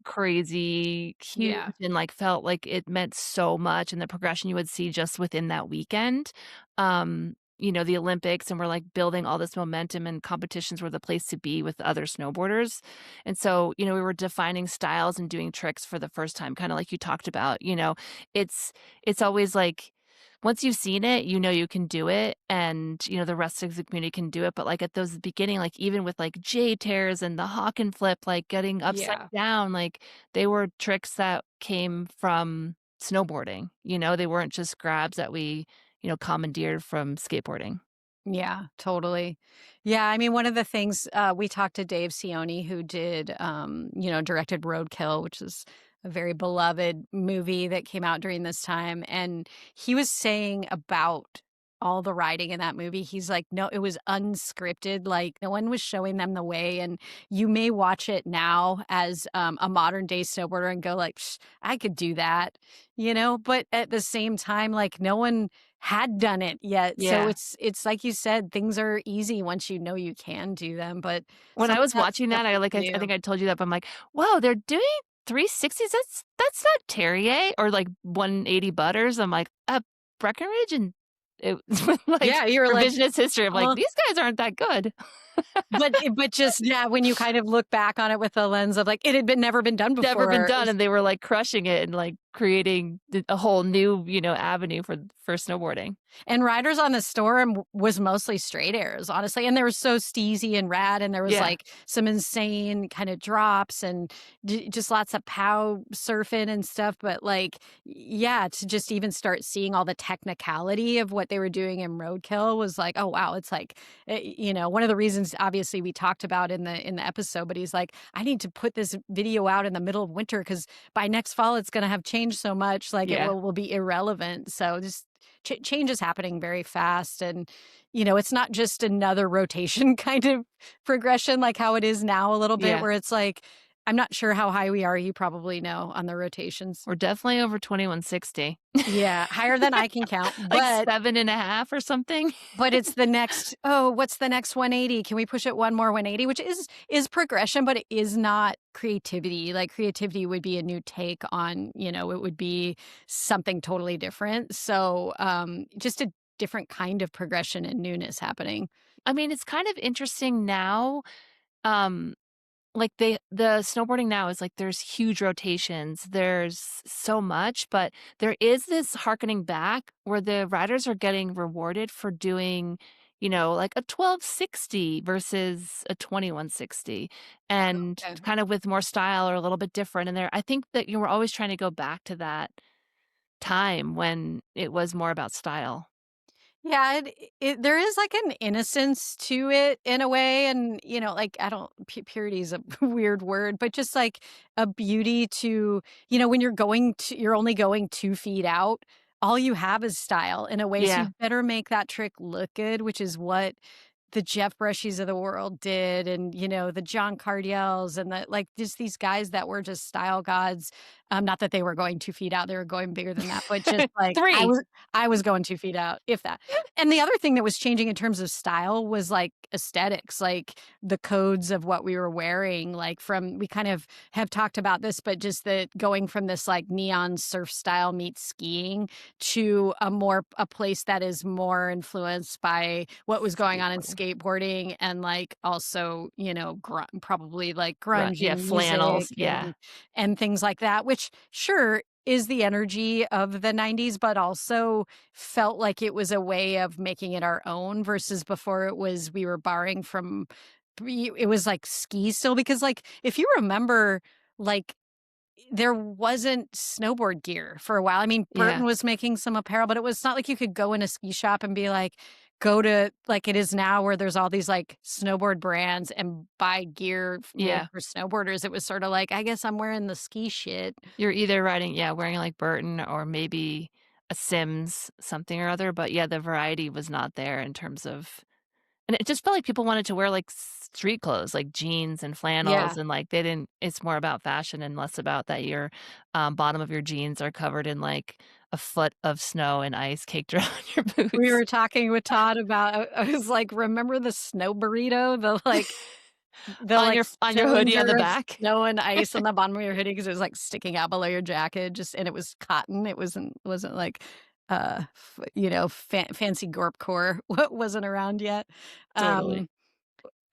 Speaker 3: crazy, huge,
Speaker 2: Yeah.
Speaker 3: and like felt like it meant so much and the progression you would see just within that weekend. The Olympics, and we're like building all this momentum, and competitions were the place to be with other snowboarders. And so, we were defining styles and doing tricks for the first time, kind of like you talked about, it's always like once you've seen it, you can do it, and, the rest of the community can do it, but, like, at those beginning, like, even with, like, J tears and the hawk and flip, like, getting upside
Speaker 2: Yeah.
Speaker 3: down, like, they were tricks that came from snowboarding, they weren't just grabs that we, commandeered from skateboarding.
Speaker 2: Yeah, totally. Yeah, I mean, one of the things, we talked to Dave Cioni, who did, directed Roadkill, which is a very beloved movie that came out during this time, and he was saying about all the writing in that movie, he's like, "No, it was unscripted, like, no one was showing them the way," and you may watch it now as, a modern day snowboarder and go like, "Psh, I could do that," but at the same time, like, no one had done it yet. So
Speaker 3: Yeah.
Speaker 2: it's like you said, things are easy once you know you can do them, but
Speaker 3: When
Speaker 2: some
Speaker 3: I
Speaker 2: of
Speaker 3: was
Speaker 2: that
Speaker 3: watching
Speaker 2: stuff
Speaker 3: that, I
Speaker 2: is
Speaker 3: like I
Speaker 2: new.
Speaker 3: think I told you that, but I'm like, "Whoa, they're doing 360s? That's not Terrier or, like, 180 butters." I'm like, Breckenridge?" And it was like
Speaker 2: Yeah, you're like,
Speaker 3: revisionist history. I'm like,
Speaker 2: "Uh"
Speaker 3: "These guys aren't that good."
Speaker 2: but just yeah, when you kind of look back on it with the lens of like, it had been never been done
Speaker 3: Never been
Speaker 2: before. It
Speaker 3: done,
Speaker 2: was
Speaker 3: and they were, like, crushing it and, like, creating a whole new, avenue for snowboarding.
Speaker 2: And Riders on the Storm was mostly straight airs, honestly, and they were so steezy and rad, and there was,
Speaker 3: Yeah.
Speaker 2: like, some insane kinda drops and just lots of pow surfing and stuff, but, like, yeah, to just even start seeing all the technicality of what they were doing in Roadkill was like, "Oh, wow," it's like, one of the reasons obviously we talked about in the episode, but he's like, "I need to put this video out in the middle of winter because by next fall, it's gonna have changed so much, like, it
Speaker 3: Yeah.
Speaker 2: will be irrelevant." So just change is happening very fast, and it's not just another rotation kind of progression like how it is now a little bit,
Speaker 3: Yeah.
Speaker 2: where it's like, I'm not sure how high we are, you probably know on the rotations.
Speaker 3: We're definitely over 2160.
Speaker 2: Yeah, higher than I can count,
Speaker 3: Like
Speaker 2: but
Speaker 3: 7.5 or something.
Speaker 2: it's the next, oh, what's the next 180? Can we push it one more 180? Which is progression, but it is not creativity. Like creativity would be a new take on, it would be something totally different. So just a different kind of progression and newness happening.
Speaker 3: I mean, it's kind of interesting now, um, like, the snowboarding now is, like, there's huge rotations, there's so much, but there is this harkening back where the riders are getting rewarded for doing, like, a 1260 versus a 2160, and
Speaker 2: Okay.
Speaker 3: kind of with more style or a little bit different, and I think that you were always trying to go back to that time when it was more about style.
Speaker 2: Yeah, there is like an innocence to it in a way, and like I don't purity is a weird word, but just like a beauty to when you're only going 2 feet out, all you have is style in a way, so
Speaker 3: Yeah.
Speaker 2: you better make that trick look good, which is what the Jeff Brushies of the world did, and the John Cardiels, and the like, just these guys that were just style gods. Not that they were going 2 feet out; they were going bigger than that. But just like
Speaker 3: 3.
Speaker 2: I was going 2 feet out, if that. And the other thing that was changing in terms of style was like aesthetics, like the codes of what we were wearing. Like we kind of have talked about this, but just the going from this like neon surf style meets skiing to a place that is more influenced by what was going on in
Speaker 3: Skateboarding.
Speaker 2: skateboarding, and like also probably like
Speaker 3: Right,
Speaker 2: grunge
Speaker 3: yeah,
Speaker 2: music
Speaker 3: flannels, yeah.
Speaker 2: and things like that, which sure is the energy of the 90s, but also felt like it was a way of making it our own versus before it was we were borrowing from it was like ski still because like if you remember like there wasn't snowboard gear for a while. I mean,
Speaker 3: Yeah.
Speaker 2: Burton was making some apparel, but it was not like you could go in a ski shop and be like, go to like it is now where there's all these like snowboard brands and buy gear made
Speaker 3: Yeah.
Speaker 2: for snowboarders. It was sort of like, I guess I'm wearing the ski shit.
Speaker 3: You're either wearing like Burton or maybe a Sims something or other, but yeah, the variety was not there in terms of and it just felt like people wanted to wear like street clothes, like jeans and flannels,
Speaker 2: Yeah.
Speaker 3: and like they didn't it's more about fashion and less about that your bottom of your jeans are covered in like a foot of snow and ice caked around your
Speaker 2: We
Speaker 3: boots.
Speaker 2: were talking with Todd about, I was like, remember the snow burrito? The like
Speaker 3: On your hoodie on the
Speaker 2: cylinder of
Speaker 3: back.
Speaker 2: snow and ice on the bottom of your hoodie because it was like sticking out below your jacket, just and it was cotton. It wasn't like fancy gorpcore wasn't around yet.
Speaker 3: Totally.
Speaker 2: Um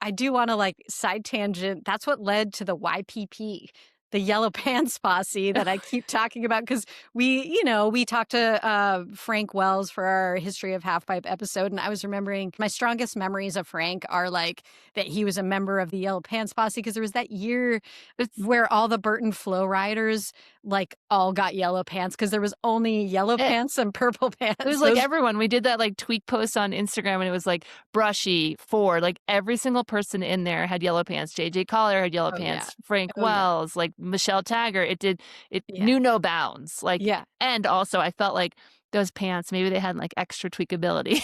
Speaker 2: I do want to like side tangent. That's what led to the YPP, the Yellow Pants Posse that I keep talking about because we talked to Frank Wells for our History of Halfpipe episode, and I was remembering my strongest memories of Frank are like that he was a member of the Yellow Pants Posse because there was that year
Speaker 3: It's
Speaker 2: where all the Burton Flow riders like all got yellow pants because there was only yellow
Speaker 3: it,
Speaker 2: pants and purple pants.
Speaker 3: it was like everyone. We did that like tweak post on Instagram and it was like Brushy, Ford, like every single person in there had yellow pants. JJ Collier had yellow
Speaker 2: Oh yeah.
Speaker 3: pants, Frank
Speaker 2: Oh yeah.
Speaker 3: Wells, like Michelle Taggart. It
Speaker 2: Yeah.
Speaker 3: knew no bounds. Like
Speaker 2: Yeah.
Speaker 3: and also I felt like those pants, maybe they had like extra tweakability.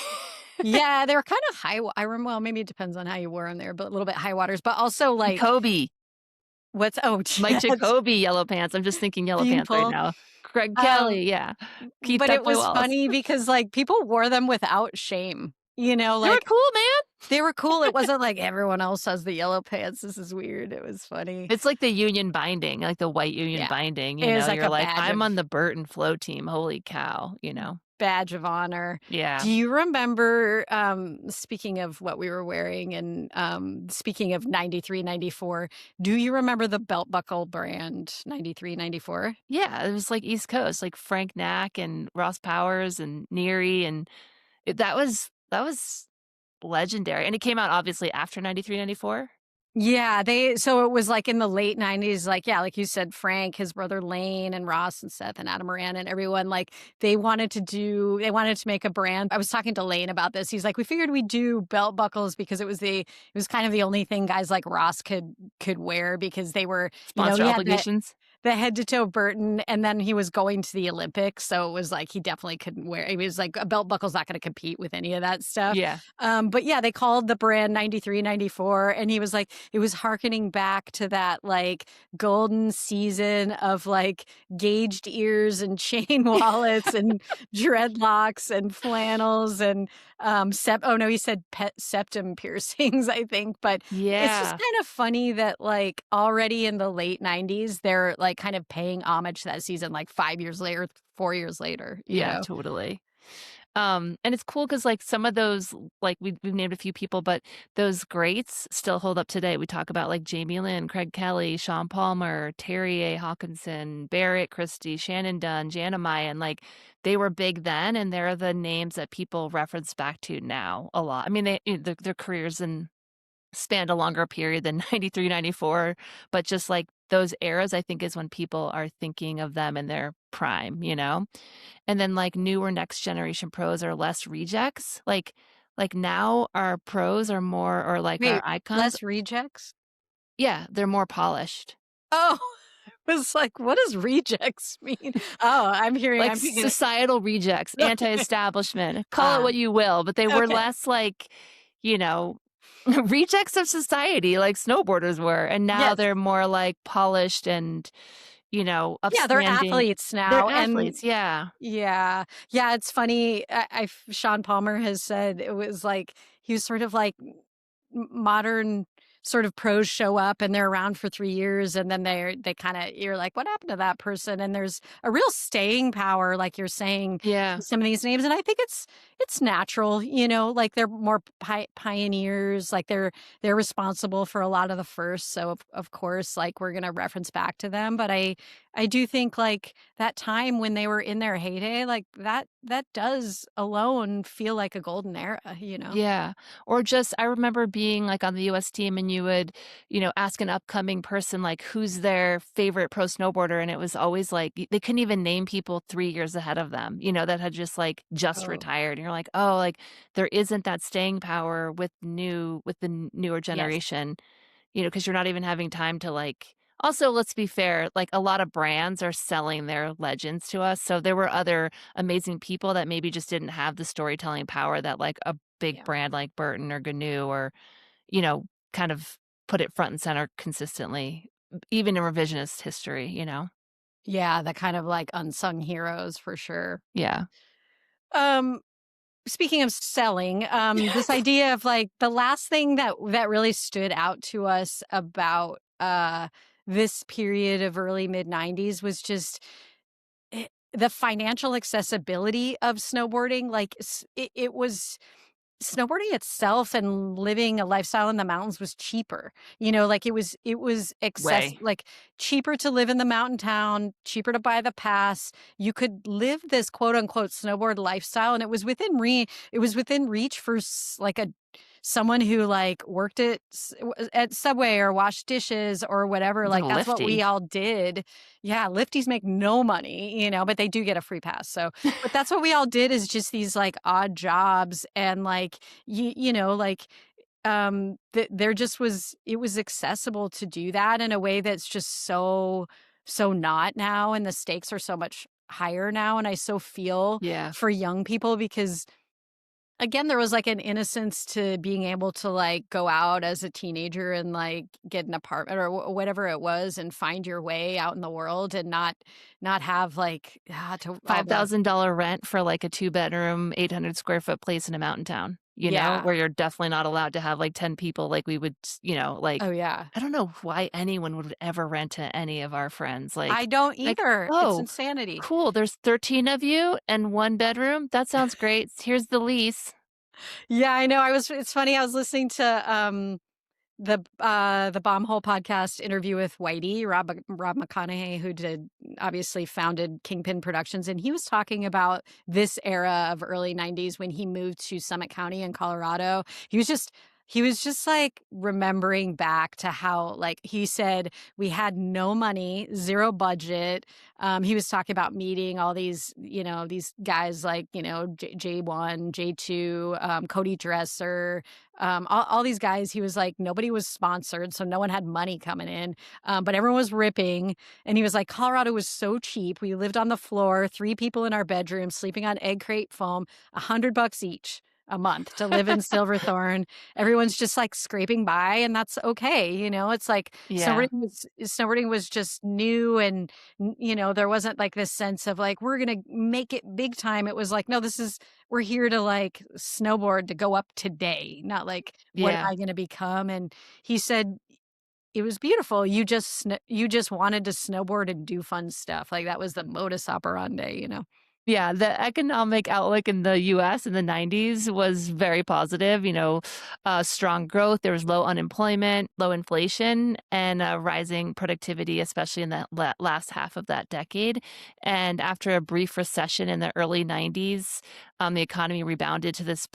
Speaker 2: Yeah, they were kind of I remember, well, maybe it depends on how you wore them there, but a little bit high waters, but also like
Speaker 3: Kobe,
Speaker 2: what's oh,
Speaker 3: Mike
Speaker 2: that's
Speaker 3: Jacoby, yellow pants. I'm just thinking yellow pants right
Speaker 2: painful.
Speaker 3: now. Greg
Speaker 2: Um,
Speaker 3: Kelly, yeah. Keith
Speaker 2: but it
Speaker 3: Duckboy
Speaker 2: was
Speaker 3: Walls.
Speaker 2: funny because like people wore them without shame.
Speaker 3: They were
Speaker 2: Like
Speaker 3: cool, man.
Speaker 2: they were cool. It wasn't like everyone else has the yellow pants. This is weird. It was funny.
Speaker 3: It's like the union binding, like the white union
Speaker 2: Yeah.
Speaker 3: binding,
Speaker 2: It was like
Speaker 3: you're
Speaker 2: a
Speaker 3: like,
Speaker 2: badge
Speaker 3: "I'm
Speaker 2: of
Speaker 3: on the Burton flow team, holy cow,"
Speaker 2: honor.
Speaker 3: Yeah.
Speaker 2: Do you remember speaking of what we were wearing and speaking of 93, 94, do you remember the belt buckle brand 93, 94?
Speaker 3: Yeah, it was like East Coast, like Frank Knack and Ross Powers and Neary, and that was legendary, and it came out obviously after 93, 94.
Speaker 2: Yeah, so it was like in the late 90s, like, yeah, like you said, Frank, his brother Lane, and Ross and Seth and Adam Moran and everyone, like they wanted to make a brand. I was talking to Lane about this. He's like, we figured we'd do belt buckles because it was kind of the only thing guys like Ross could wear because they were,
Speaker 3: Sponsor
Speaker 2: he had
Speaker 3: obligations.
Speaker 2: the head to toe Burton, and then he was going to the Olympics, so it was like he definitely couldn't wear. He was like a belt buckle's not going to compete with any of that stuff.
Speaker 3: Yeah.
Speaker 2: But yeah, they called the brand 93, 94, and he was like, it was harkening back to that like golden season of like gauged ears and chain wallets and dreadlocks and flannels and he said pet septum piercings, I think, but it's just
Speaker 3: Yeah.
Speaker 2: kind of funny that like already in the late 90s, they're like kind of paying homage to that season like 5 years later, 4 years later,
Speaker 3: Yeah, totally. And it's cool because like some of those, like we've named a few people, but those greats still hold up today. We talk about like Jamie Lynn, Craig Kelly, Sean Palmer, Terry A. Hawkinson, Barrett Christie, Shannon Dunn, Jana Mayan, like they were big then, and they're the names that people reference back to now a lot. I mean, their careers and spanned a longer period than 93, 94, but just like those eras, I think is when people are thinking of them in their prime. And then like newer next generation pros are less rejects. Like now our pros are more or like our
Speaker 2: Wait,
Speaker 3: icons.
Speaker 2: less rejects?
Speaker 3: Yeah, they're more polished.
Speaker 2: Oh, I was like, what does rejects mean? Oh, I'm
Speaker 3: Like
Speaker 2: thinking
Speaker 3: societal rejects,
Speaker 2: okay.
Speaker 3: anti-establishment, call it what you will, but they were
Speaker 2: Okay.
Speaker 3: less like, you know, rejects of society like snowboarders were. And now
Speaker 2: Yes.
Speaker 3: they're more like polished and,
Speaker 2: Yeah,
Speaker 3: upstanding.
Speaker 2: they're athletes now.
Speaker 3: They're
Speaker 2: And
Speaker 3: athletes, yeah.
Speaker 2: yeah. Yeah, it's funny. Sean Palmer has said it was like he was sort of like modern sort of pros show up and they're around for 3 years and then they kind of, you're like, what happened to that person? And there's a real staying power, like you're saying,
Speaker 3: Yeah.
Speaker 2: to some of these names. And I think it's natural, like they're more pioneers, like they're responsible for a lot of the first. So of course, like we're going to reference back to them. But I do think like that time when they were in their heyday, like that does alone feel like a golden era.
Speaker 3: Yeah. Or just I remember being like on the US team and you would, ask an upcoming person like who's their favorite pro snowboarder and it was always like they couldn't even name people 3 years ahead of them, that had just
Speaker 2: Oh,
Speaker 3: retired. And you're like, "Oh, like there isn't that staying power with the newer
Speaker 2: yes.
Speaker 3: generation." Because you're not even having time to, like also, let's be fair, like, a lot of brands are selling their legends to us, so there were other amazing people that maybe just didn't have the storytelling power that, like, a big
Speaker 2: Yeah.
Speaker 3: brand like Burton or GNU or, you know, kind of put it front and center consistently, even in revisionist history.
Speaker 2: Yeah, the kind of like unsung heroes for sure.
Speaker 3: Yeah.
Speaker 2: Um, Speaking of selling, this idea of like the last thing that really stood out to us about this period of early mid 90s was just the financial accessibility of snowboarding. Like it was snowboarding itself and living a lifestyle in the mountains was cheaper. Like it was
Speaker 3: Way.
Speaker 2: like cheaper to live in the mountain town, cheaper to buy the pass. You could live this quote unquote snowboard lifestyle and it was within reach for like a someone who like worked at Subway or washed dishes or whatever.
Speaker 3: It's like
Speaker 2: Like
Speaker 3: a
Speaker 2: that's what we
Speaker 3: lifty.
Speaker 2: all did. Yeah, lifties make no money, but they do get a free pass. So but that's what we all did is just these like odd jobs and like like there just was it was accessible to do that in a way that's just so not now, and the stakes are so much higher now, and I so feel
Speaker 3: Yeah.
Speaker 2: for young people because again, there was like an innocence to being able to like go out as a teenager and like get an apartment or whatever it was and find your way out in the world and not have like to all the
Speaker 3: $5,000 rent for, like, a two-bedroom, 800 square foot place in a mountain town,
Speaker 2: yeah.
Speaker 3: where you're definitely not allowed to have, like, 10 people like we would like
Speaker 2: Oh yeah.
Speaker 3: I don't know why anyone would ever rent to any of our friends,
Speaker 2: I don't
Speaker 3: like,
Speaker 2: either. It's
Speaker 3: "Oh,
Speaker 2: insanity.
Speaker 3: cool, there's 13 of you and 1 bedroom? That sounds great. Here's the lease."
Speaker 2: Yeah, I know. It's funny. I was listening to the Bomb Hole podcast interview with Whitey, Rob McConaughey, who did obviously founded Kingpin Productions, and he was talking about this era of early 90s when he moved to Summit County in Colorado. He was just like remembering back to how, like he said, we had no money, zero budget. He was talking about meeting all these guys like, J1, J2, Cody Dresser, all these guys. He was like, nobody was sponsored, so no one had money coming in, but everyone was ripping. And he was like, Colorado was so cheap. We lived on the floor, 3 people in our bedroom, sleeping on egg crate foam, $100 each a month to live in Silverthorne. Everyone's just like scraping by, and that's okay. It's like
Speaker 3: Yeah.
Speaker 2: snowboarding was just new, and there wasn't like this sense of like we're gonna make it big time. It was like, no, we're here to like snowboard to go up today, not like what am
Speaker 3: Yeah.
Speaker 2: I gonna become. And he said it was beautiful. You just wanted to snowboard and do fun stuff. Like that was the modus operandi.
Speaker 3: Yeah, the economic outlook in the US in the '90s was very positive, strong growth, there was low unemployment, low inflation, and rising productivity, especially in the last half of that decade. And after a brief recession in the early '90s, the economy rebounded to this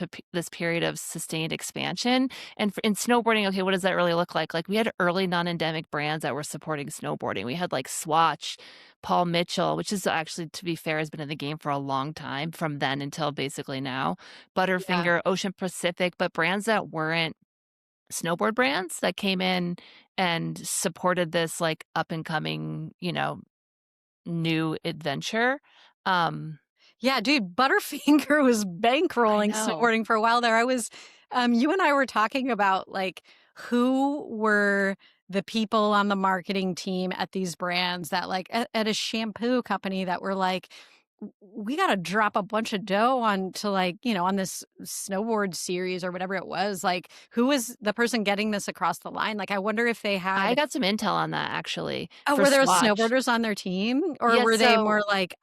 Speaker 3: period of sustained expansion. And in snowboarding, okay, what does that really look like? Like we had early non-endemic brands that were supporting snowboarding. We had like Swatch, Paul Mitchell, which is actually, to be fair, has been in the game for a long time from then until basically now.
Speaker 2: Yeah.
Speaker 3: Butterfinger, Ocean Pacific, but brands that weren't snowboard brands that came in and supported this like up and coming, new adventure. Um,
Speaker 2: Yeah, dude, Butterfinger was
Speaker 3: I
Speaker 2: bankrolling
Speaker 3: know.
Speaker 2: snowboarding for a while there. You and I were talking about like who were the people on the marketing team at these brands that like at a shampoo company that were like, we got to drop a bunch of dough on to like, on this snowboard series or whatever it was. Like, who was the person getting this across the line? Like, I wonder if they
Speaker 3: I
Speaker 2: had,
Speaker 3: got some intel on that actually
Speaker 2: oh,
Speaker 3: for
Speaker 2: were there
Speaker 3: Swatch.
Speaker 2: snowboarders on their team or
Speaker 3: Yeah,
Speaker 2: were they
Speaker 3: so
Speaker 2: more like,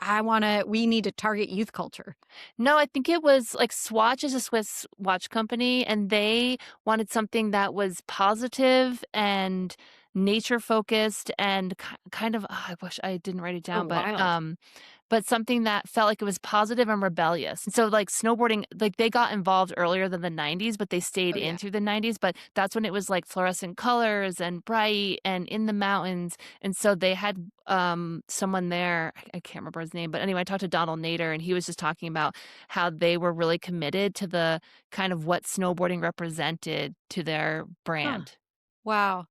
Speaker 2: we need to target youth culture?
Speaker 3: no, I think it was like Swatch is a Swiss watch company, and they wanted something that was positive and nature focused and kind of, I wish I didn't write it
Speaker 2: Oh,
Speaker 3: down,
Speaker 2: wild.
Speaker 3: but something that felt like it was positive and rebellious. And so like snowboarding, like they got involved earlier than the 90s, but they stayed
Speaker 2: Oh,
Speaker 3: in
Speaker 2: yeah.
Speaker 3: through the 90s. But that's when it was like fluorescent colors and bright and in the mountains. And so they had someone there, I can't remember his name, but anyway, I talked to Donald Nader and he was just talking about how they were really committed to the kind of what snowboarding represented to their
Speaker 2: Huh.
Speaker 3: brand.
Speaker 2: Wow.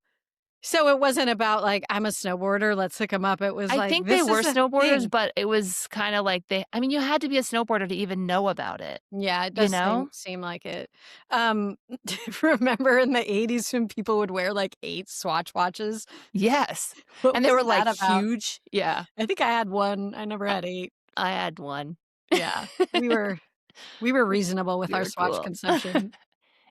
Speaker 2: So it wasn't about like, I'm a snowboarder, let's hook them up. It was
Speaker 3: I
Speaker 2: like,
Speaker 3: think they
Speaker 2: this
Speaker 3: were
Speaker 2: is a
Speaker 3: snowboarders,
Speaker 2: thing.
Speaker 3: but it was kind of like I mean, you had to be a snowboarder to even know about it,
Speaker 2: Yeah, it
Speaker 3: you
Speaker 2: does
Speaker 3: know?
Speaker 2: seem like it. Um, remember in the 80s when people would wear like 8 Swatch watches?
Speaker 3: Yes,
Speaker 2: What
Speaker 3: and they
Speaker 2: was
Speaker 3: were,
Speaker 2: that
Speaker 3: like,
Speaker 2: about?
Speaker 3: huge. Yeah,
Speaker 2: I think I had 1. I never had 8.
Speaker 3: I had one.
Speaker 2: Yeah. We were we were reasonable with
Speaker 3: They
Speaker 2: our
Speaker 3: were
Speaker 2: Swatch
Speaker 3: cool.
Speaker 2: consumption.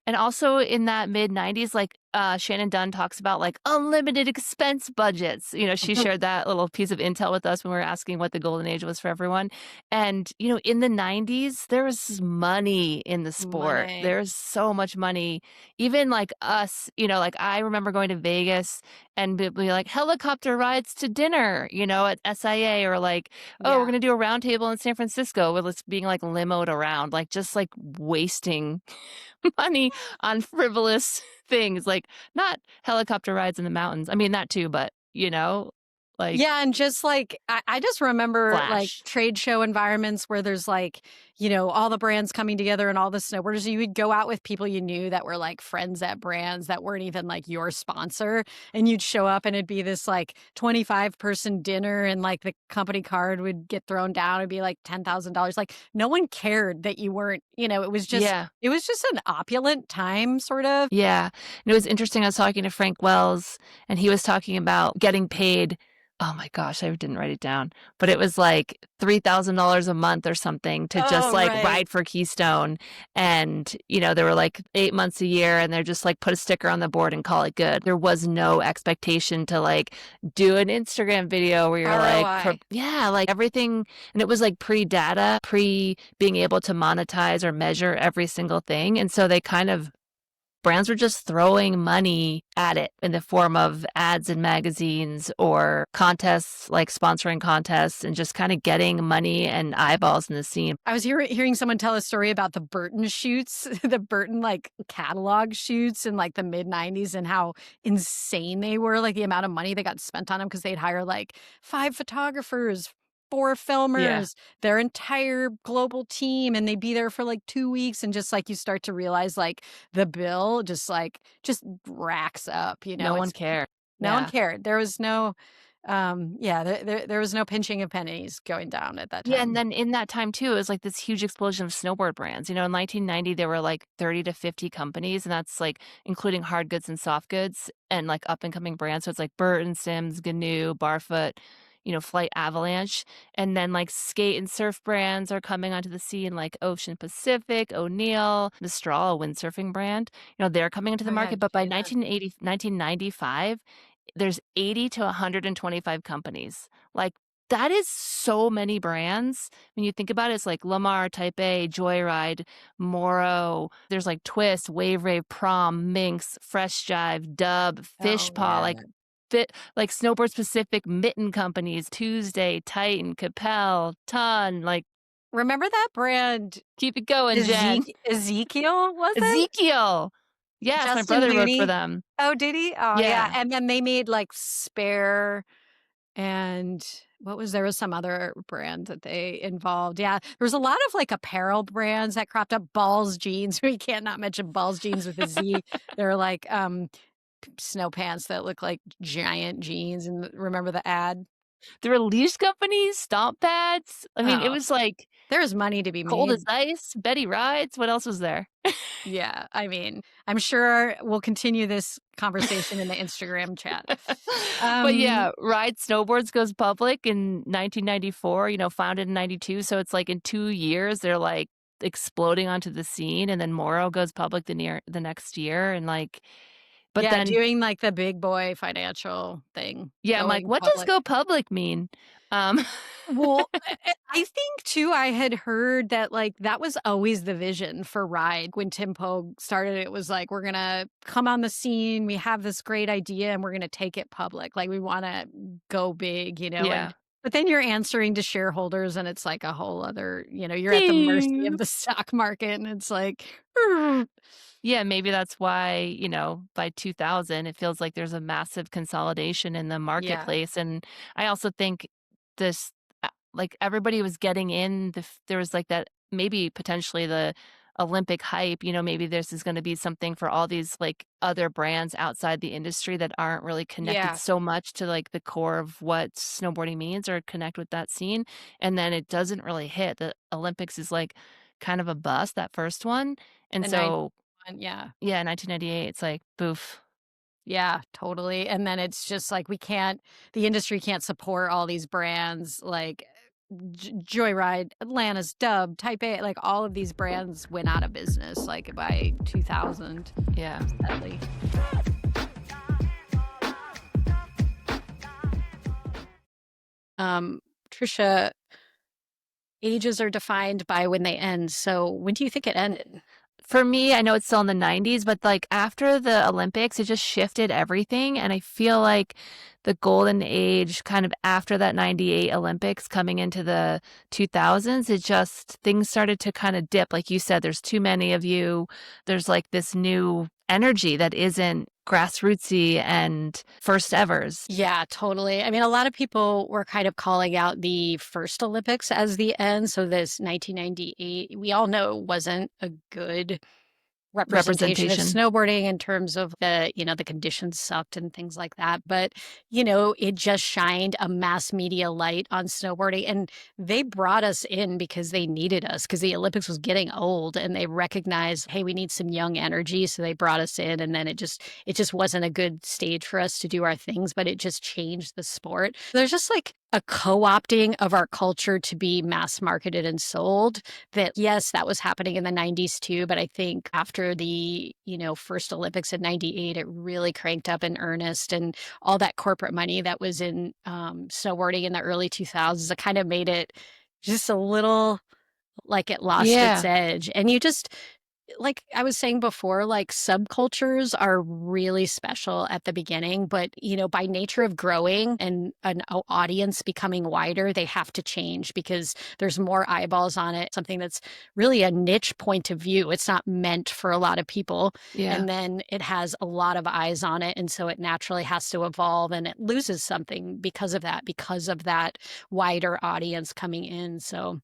Speaker 3: And also in that mid-90s, like, Shannon Dunn talks about, like, unlimited expense budgets. You know, she shared that little piece of intel with us when we were asking what the golden age was for everyone. And, you know, in the 90s, there was money in the sport.
Speaker 2: Money.
Speaker 3: There's so much money. Even, like, us, you know, like, I remember going to Vegas and be like, helicopter rides to dinner, you know, at SIA or, like, "Oh, we're
Speaker 2: Yeah.
Speaker 3: gonna do a roundtable in San Francisco," with us being, like, limoed around, like, just, like, wasting money on frivolous things, like, not helicopter rides in the mountains. I mean, that too, but, you know, like,
Speaker 2: Yeah, and just like I just remember like
Speaker 3: flash.
Speaker 2: trade show environments where there's like, all the brands coming together and all the snowboarders. You would go out with people you knew that were like friends at brands that weren't even like your sponsor. And you'd show up and it'd be this like 25-person dinner and like the company card would get thrown down. It'd be like $10,000. Like no one cared that you weren't,
Speaker 3: Yeah,
Speaker 2: it was just an opulent time, sort of.
Speaker 3: yeah, and it was interesting, I was talking to Frank Wells, and he was talking about getting paid. Oh my gosh, I didn't write it down, but it was like $3,000 a month or something to just,
Speaker 2: Oh,
Speaker 3: like,
Speaker 2: right.
Speaker 3: ride for Keystone, and, you know, there were, like, 8 months a year, and they're just, like, put a sticker on the board and call it good. There was no expectation to, like, do an Instagram video where you're, like,
Speaker 2: ROI.
Speaker 3: yeah, like, everything, and it was, like, pre-data, pre-being able to monetize or measure every single thing, and so they kind of brands were just throwing money at it in the form of ads in magazines or contests, like sponsoring contests and just kind of getting money and eyeballs in the scene.
Speaker 2: I was hearing someone tell a story about the Burton shoots, the Burton like catalog shoots in like the mid 90s and how insane they were, like the amount of money that got spent on them because they'd hire like 5 photographers, 4
Speaker 3: Yeah.
Speaker 2: filmers, their entire global team, and they'd be there for like 2 weeks. And just like you start to realize like the bill just racks up,
Speaker 3: No one
Speaker 2: it's
Speaker 3: cared.
Speaker 2: no one
Speaker 3: Yeah.
Speaker 2: cared. There was no, there was no pinching of pennies going down at that
Speaker 3: Yeah, and
Speaker 2: time.
Speaker 3: then in that time too, it was like this huge explosion of snowboard brands. You know, in 1990, there were like 30 to 50 companies, and that's like including hard goods and soft goods and like up and coming brands. So it's like Burton, Sims, Gnu, Barfoot, you know, Flight Avalanche. And then like skate and surf brands are coming onto the scene, like Ocean Pacific, O'Neill, Mistral, a windsurfing brand. You know, they're coming into the
Speaker 2: Oh, yeah,
Speaker 3: market. But by
Speaker 2: Jay Hunt.
Speaker 3: 1995, there's 80 to 125 companies. Like, that is so many brands. When you think about it, it's like Lamar, Type A, Joyride, Moro. There's like Twist, Wave Rave, Prom, Minx, Fresh Jive, Dub,
Speaker 2: Oh,
Speaker 3: Fishpaw,
Speaker 2: yeah.
Speaker 3: like fit, like Snowboard Specific Mitten companies, Tuesday, Titan, Capel, Ton. Like,
Speaker 2: Remember that brand
Speaker 3: keep it going, Jen.
Speaker 2: Ezekiel, was it?
Speaker 3: Ezekiel. Yes, my
Speaker 2: Justin
Speaker 3: brother wrote for
Speaker 2: Mooney?
Speaker 3: them.
Speaker 2: Oh, did he? Oh, yeah,
Speaker 3: Yeah.
Speaker 2: and then they made, like, Spare and there was some other brand that they involved. Yeah, there was a lot of, like, apparel brands that cropped up. Balls Jeans, we can't not mention Balls Jeans with a Z. They're like, snow pants that look like giant jeans, and remember the ad?
Speaker 3: The release companies, Stomp Pads. I mean, it
Speaker 2: Oh,
Speaker 3: was like
Speaker 2: there's money to be
Speaker 3: Cold as
Speaker 2: made.
Speaker 3: Ice, Betty Rides. What else was there?
Speaker 2: Yeah, I mean, I'm sure we'll continue this conversation in the Instagram chat.
Speaker 3: But
Speaker 2: Um,
Speaker 3: yeah, Ride Snowboards goes public in 1994, founded in 92. So it's like in 2 years, they're like exploding onto the scene. And then Moro goes public the next year. And like, but
Speaker 2: yeah,
Speaker 3: then,
Speaker 2: doing like the big boy financial thing,
Speaker 3: yeah, I'm like,
Speaker 2: going
Speaker 3: what does
Speaker 2: public.
Speaker 3: go public mean? Um,
Speaker 2: Well, I think too, I had heard that like that was always the vision for Ride. When Tim Pogue started, it was like, we're gonna come on the scene, we have this great idea, and we're gonna take it public. Like we wanna go big,
Speaker 3: yeah.
Speaker 2: and but then you're answering to shareholders and it's like a whole other, you're at the mercy of
Speaker 3: Beep.
Speaker 2: the stock market and it's like,
Speaker 3: Yeah, maybe that's why, by 2000, it feels like there's a massive consolidation in the
Speaker 2: yeah,
Speaker 3: marketplace. And I also think this, like everybody was getting in, there was like that, maybe potentially the Olympic hype, maybe this is going to be something for all these like other brands outside the industry that aren't really connected
Speaker 2: yeah.
Speaker 3: so much to like the core of what snowboarding means or connect with that scene. And then it doesn't really hit. The Olympics is like kind of a bust, that first one. And
Speaker 2: The 91,
Speaker 3: so
Speaker 2: yeah.
Speaker 3: yeah, 1998, it's like, boof.
Speaker 2: Yeah, totally. And then it's just like the industry can't support all these brands like Joyride, Atlantis, Dub, Type A, like all of these brands went out of business like by 2000,
Speaker 3: Yeah.
Speaker 2: sadly. Um, Tricia, ages are defined by when they end. So when do you think it ended?
Speaker 3: For me, I know it's still in the 90s, but like after the Olympics, it just shifted everything. And I feel like the golden age, kind of after that 98 Olympics coming into the 2000s, things started to kind of dip. Like you said, there's too many of you. There's like this new energy that isn't grassrootsy and first evers.
Speaker 2: Yeah, totally. I mean, a lot of people were kind of calling out the first Olympics as the end. So this 1998, we all know wasn't a good representation of
Speaker 3: Representation.
Speaker 2: snowboarding in terms of the conditions sucked and things like that. But, it just shined a mass media light on snowboarding. And they brought us in because they needed us because the Olympics was getting old and they recognized, hey, we need some young energy. So they brought us in and then it just wasn't a good stage for us to do our things, but it just changed the sport. There's just like a co-opting of our culture to be mass marketed and sold that yes, that was happening in the 90s too, but I think after the, first Olympics in 98, it really cranked up in earnest and all that corporate money that was in snowboarding in the early 2000s, it kind of made it just a little like it lost its
Speaker 3: Yeah.
Speaker 2: edge. And you just like I was saying before, like subcultures are really special at the beginning, but by nature of growing and an audience becoming wider, they have to change because there's more eyeballs on it. Something that's really a niche point of view. It's not meant for a lot of people.
Speaker 3: Yeah.
Speaker 2: And then it has a lot of eyes on it. And so it naturally has to evolve and it loses something because of that wider audience coming in. So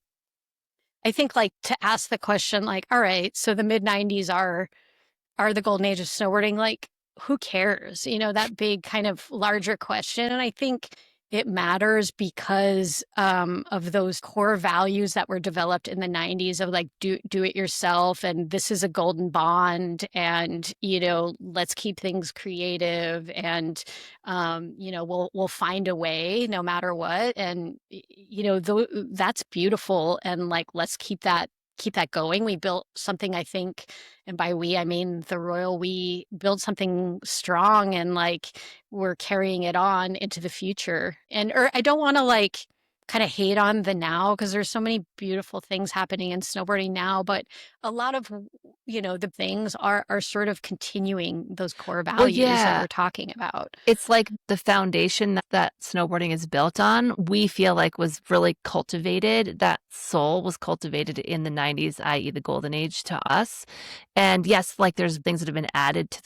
Speaker 2: I think like to ask the question like, all right, so the mid 90s are the golden age of snowboarding, like who cares? That big kind of larger question. And I think it matters because of those core values that were developed in the 90s of like do it yourself and this is a golden bond and let's keep things creative and we'll find a way no matter what and that's beautiful and like let's keep that going. We built something, I think, and by we, I mean the royal we built something strong and like we're carrying it on into the future. And or I don't want to like kind of hate on the now because there's so many beautiful things happening in snowboarding now, but a lot of the things are sort of continuing those core
Speaker 3: Well,
Speaker 2: values that
Speaker 3: yeah.
Speaker 2: we're talking about.
Speaker 3: It's like the foundation that snowboarding is built on, we feel like was really cultivated. That soul was cultivated in the 90s, i.e. the golden age to us. And yes, like there's things that have been added to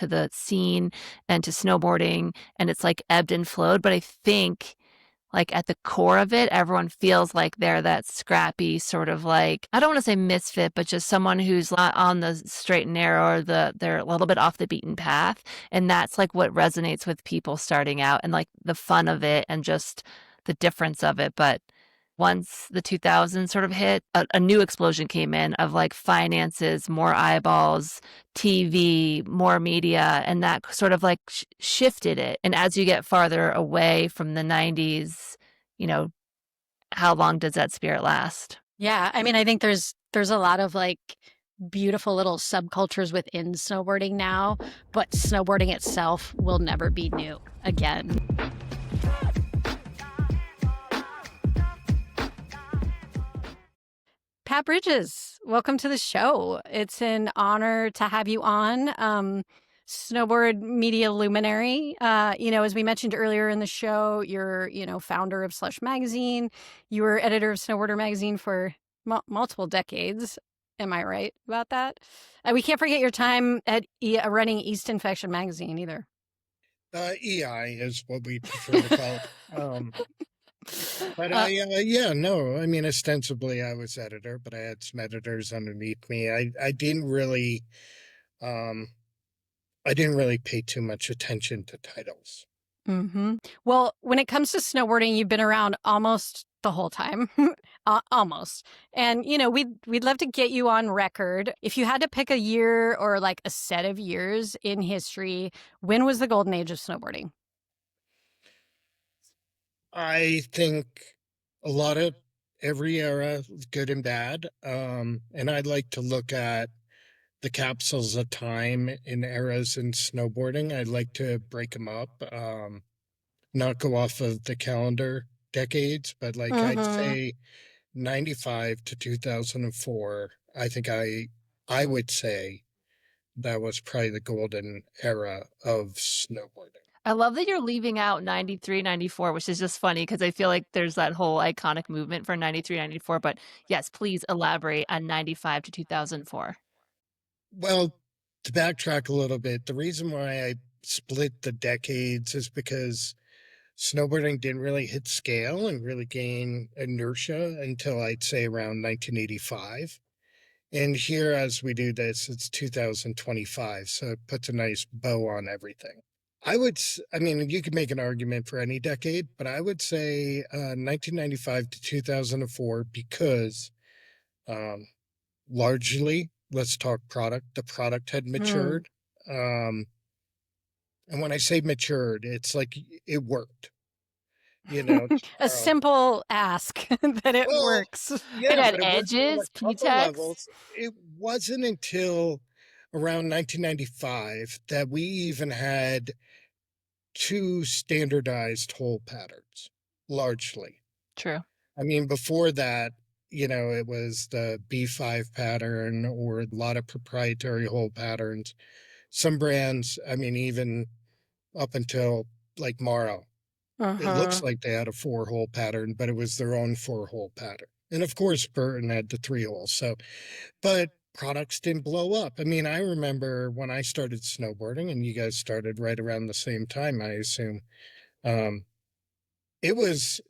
Speaker 3: the scene and to snowboarding, and it's like ebbed and flowed. But I think like at the core of it, everyone feels like they're that scrappy sort of like, I don't want to say misfit, but just someone who's not on the straight and narrow or they're a little bit off the beaten path. And that's like what resonates with people starting out and like the fun of it and just the difference of it. But once the 2000s sort of hit, a new explosion came in of like finances, more eyeballs, TV, more media, and that sort of like shifted it. And as you get farther away from the 90s, you know, how long does that spirit last?
Speaker 2: Yeah, I mean, I think there's a lot of like beautiful little subcultures within snowboarding now, but snowboarding itself will never be new again. Pat Bridges, welcome to the show. It's an honor to have you on. Snowboard-media-luminary. As we mentioned earlier in the show, you're, founder of Slush Magazine. You were editor of Snowboarder Magazine for multiple decades. Am I right about that? We can't forget your time at running East Infection Magazine either.
Speaker 1: EI is what we prefer to call it. But I mean, ostensibly I was editor, but I had some editors underneath me. I didn't really, pay too much attention to titles.
Speaker 2: Mm-hmm. Well, when it comes to snowboarding, you've been around almost the whole time, almost. And we'd love to get you on record. If you had to pick a year or like a set of years in history, when was the golden age of snowboarding?
Speaker 1: I think a lot of every era, good and bad. And I'd like to look at the capsules of time in eras in snowboarding. I'd like to break them up, not go off of the calendar decades, but like I'd say 95 to 2004. I think I would say that was probably the golden era of snowboarding.
Speaker 3: I love that you're leaving out 93, 94, which is just funny because I feel like there's that whole iconic movement for 93, 94. But yes, please elaborate on 95 to 2004.
Speaker 1: Well, to backtrack a little bit, the reason why I split the decades is because snowboarding didn't really hit scale and really gain inertia until I'd say around 1985. And here, as we do this, it's 2025, so it puts a nice bow on everything. I mean, you could make an argument for any decade, but I would say 1995 to 2004 because largely, let's talk product, the product had matured. And when I say matured, it's like it worked.
Speaker 2: A simple ask that it
Speaker 1: Well,
Speaker 2: works.
Speaker 3: It
Speaker 1: yeah,
Speaker 3: had
Speaker 1: but it worked on a
Speaker 3: edges,
Speaker 1: couple
Speaker 3: P-tex.
Speaker 1: levels. It wasn't until around 1995 that we even had two standardized hole patterns, largely.
Speaker 3: True.
Speaker 1: I mean, before that, it was the B5 pattern or a lot of proprietary hole patterns. Some brands, I mean, even up until like Morrow, it looks like they had a 4-hole pattern, but it was their own 4-hole pattern. And of course, Burton had the 3 holes. So, but products didn't blow up. I mean, I remember when I started snowboarding, and you guys started right around the same time, I assume. It was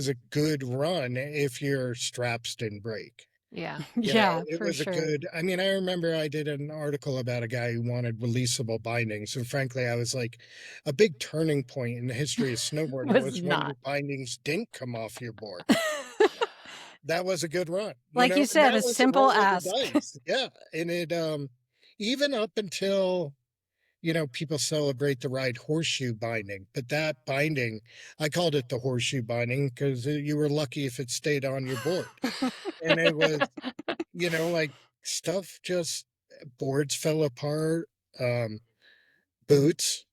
Speaker 1: a good run if your straps didn't break.
Speaker 3: Yeah.
Speaker 2: Yeah,
Speaker 1: It
Speaker 2: for
Speaker 1: was a
Speaker 2: sure.
Speaker 1: good, I mean, I remember I did an article about a guy who wanted releasable bindings. And frankly, I was like, a big turning point in the history of snowboarding
Speaker 3: Was
Speaker 1: was when
Speaker 3: not.
Speaker 1: your bindings didn't come off your board. That was a good run,
Speaker 2: Like you
Speaker 1: and
Speaker 2: said,
Speaker 1: that
Speaker 2: a
Speaker 1: was a
Speaker 2: simple
Speaker 1: roll of the
Speaker 2: ask.
Speaker 1: dice. Yeah. And it, even up until, people celebrate the right horseshoe binding, but that binding, I called it the horseshoe binding because you were lucky if it stayed on your board. And it was, like stuff just boards fell apart, boots,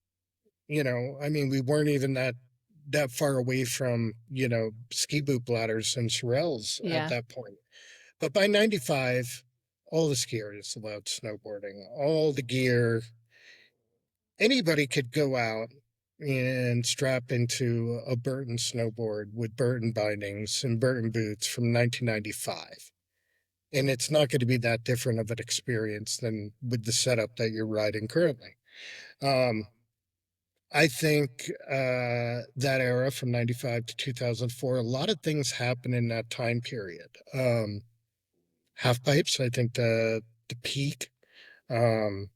Speaker 1: I mean, we weren't even that far away from, ski boot bladders and Sorels at
Speaker 3: Yeah.
Speaker 1: that point. But by 95, all the skiers allowed snowboarding, all the gear, anybody could go out and strap into a Burton snowboard with Burton bindings and Burton boots from 1995. And it's not going to be that different of an experience than with the setup that you're riding currently. I think that era from 95 to 2004, a lot of things happened in that time period. Half pipes, I think the peak, um,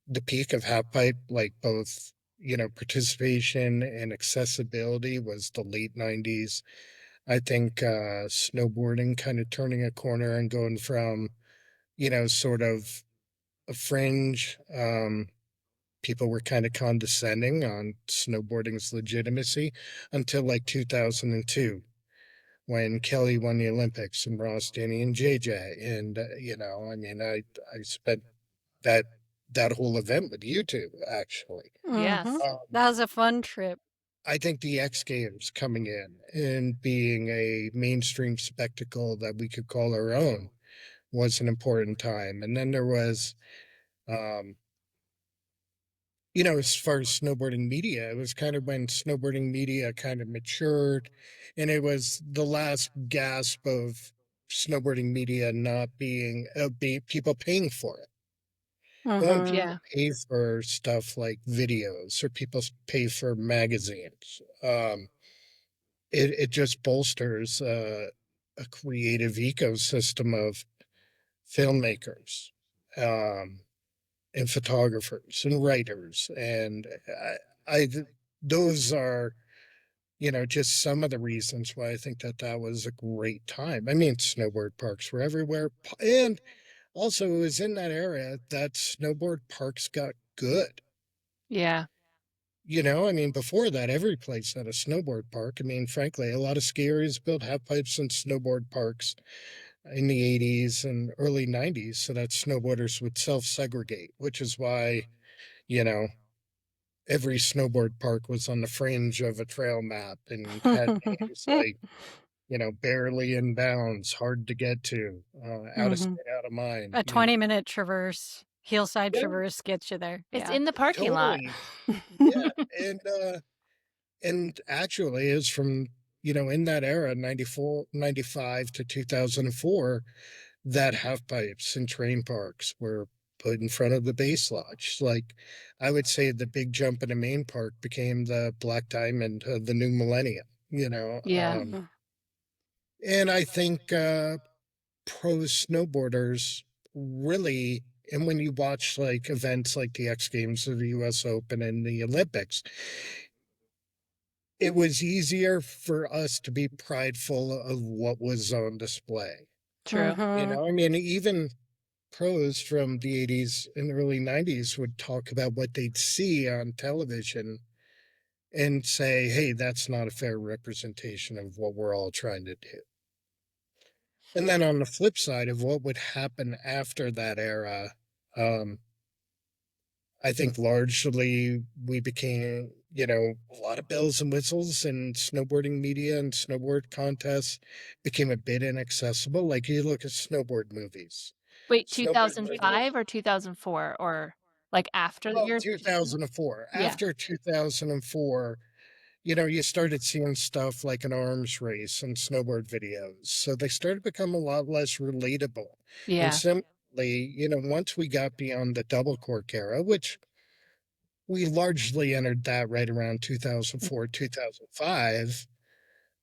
Speaker 1: the peak of half pipe, like both, participation and accessibility was the late 90s. I think snowboarding kind of turning a corner and going from, sort of a fringe. People were kind of condescending on snowboarding's legitimacy until like 2002 when Kelly won the Olympics and Ross, Danny, and JJ. And, I spent that whole event with you two, actually.
Speaker 3: Yes.
Speaker 2: That was a fun trip.
Speaker 1: I think the X Games coming in and being a mainstream spectacle that we could call our own was an important time. And then there was, um, as far as snowboarding media, it was kind of when snowboarding media kind of matured, and it was the last gasp of snowboarding media not being, people paying for it. When
Speaker 3: Yeah.
Speaker 1: people pay for stuff like videos or people pay for magazines, it just bolsters a creative ecosystem of filmmakers, um, and photographers and writers. And those are, just some of the reasons why I think that that was a great time. I mean, snowboard parks were everywhere. And also, it was in that era that snowboard parks got good.
Speaker 3: Yeah.
Speaker 1: I mean, before that, every place had a snowboard park. I mean, frankly, a lot of ski areas built half pipes and snowboard parks in the 80s and early 90s so that snowboarders would self-segregate, which is why, you know, every snowboard park was on the fringe of a trail map and had names like, barely in bounds, hard to get to, out of sight, out of mind.
Speaker 2: A 20-minute traverse, hillside
Speaker 1: Yeah,
Speaker 2: traverse gets you there.
Speaker 3: It's
Speaker 2: Yeah.
Speaker 3: in the parking lot.
Speaker 1: totally. Yeah. And actually is from, in that era, 94, 95 to 2004, that half pipes and train parks were put in front of the base lodge. Like, I would say the big jump in the main park became the Black Diamond of the new millennium,
Speaker 3: Yeah.
Speaker 1: and I think pro snowboarders really, and when you watch like events like the X Games or the US Open and the Olympics, it was easier for us to be prideful of what was on display.
Speaker 3: True.
Speaker 1: I mean, even pros from the 80s and early 90s would talk about what they'd see on television and say, hey, that's not a fair representation of what we're all trying to do. And then on the flip side of what would happen after that era, um, I think largely we became, a lot of bells and whistles, and snowboarding media and snowboard contests became a bit inaccessible. Like you look at snowboard movies.
Speaker 3: Wait,
Speaker 1: Snowboard movies.
Speaker 3: 2005 or 2004 or like after the
Speaker 1: Well,
Speaker 3: year?
Speaker 1: 2004.
Speaker 3: Yeah.
Speaker 1: After 2004, you started seeing stuff like an arms race and snowboard videos. So they started to become a lot less relatable.
Speaker 3: Yeah.
Speaker 1: And simply, once we got beyond the double cork era, which we largely entered that right around 2004, 2005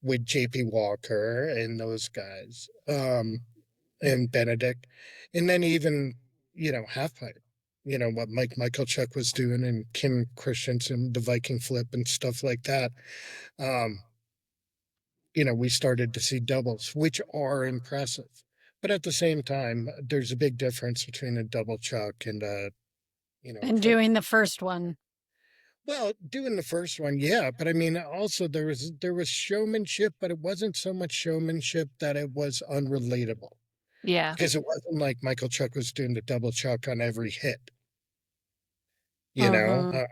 Speaker 1: with JP Walker and those guys, and Benedict. And then even, halfpipe, what Mike Michaelchuk was doing and Kim Christensen, the Viking flip and stuff like that. Um, we started to see doubles, which are impressive. But at the same time, there's a big difference between a double chuck and
Speaker 2: And doing the first one.
Speaker 1: Well, doing the first one, yeah, but I mean, also there was showmanship, but it wasn't so much showmanship that it was unrelatable
Speaker 3: Yeah.
Speaker 1: because it wasn't like Michael Chuck was doing the double chuck on every hit, you know.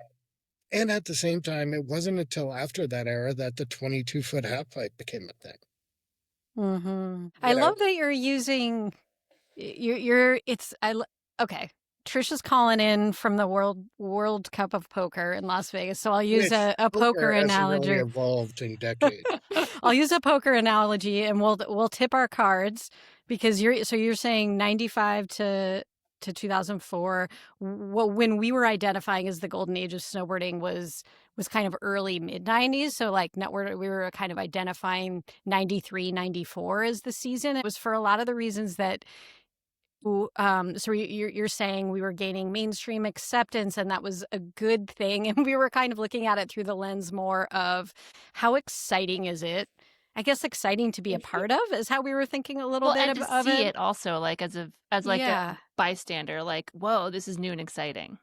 Speaker 1: And at the same time, it wasn't until after that era that the 22-foot half pipe became a thing.
Speaker 2: I
Speaker 1: know?
Speaker 2: love that you're using okay. Tricia's calling in from the World Cup of Poker in Las Vegas, so I'll use
Speaker 1: Which
Speaker 2: a poker
Speaker 1: hasn't
Speaker 2: analogy.
Speaker 1: really evolved in decades.
Speaker 2: I'll use a poker analogy, and we'll tip our cards because you're saying 95 to 2004. When we were identifying as the golden age of snowboarding was kind of early mid 90s. So like we were kind of identifying 93, 94 as the season. It was for a lot of the reasons that. So you're saying we were gaining mainstream acceptance, and that was a good thing, and we were kind of looking at it through the lens more of how exciting is it I guess, exciting to be a part of, is how we were thinking a little
Speaker 3: Well,
Speaker 2: bit
Speaker 3: and to
Speaker 2: of
Speaker 3: see
Speaker 2: it.
Speaker 3: it also, like, as like a
Speaker 2: Yeah.
Speaker 3: bystander, like, "Whoa, this is new and exciting."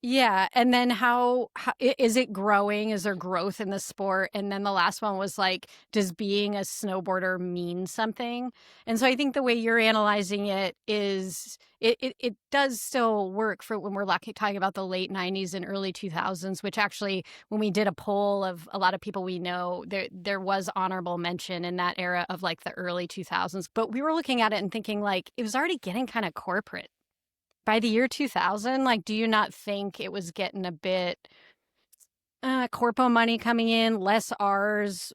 Speaker 2: Yeah, and then how is it growing? Is there growth in the sport? And then the last one was like, does being a snowboarder mean something? And so I think the way you're analyzing it is it does still work for when we're talking about the late 90s and early 2000s, which actually when we did a poll of a lot of people we know, there was honorable mention in that era of like the early 2000s. But we were looking at it and thinking like it was already getting kind of corporate. By the year 2000, like, do you not think it was getting a bit corpo money coming in, less R's,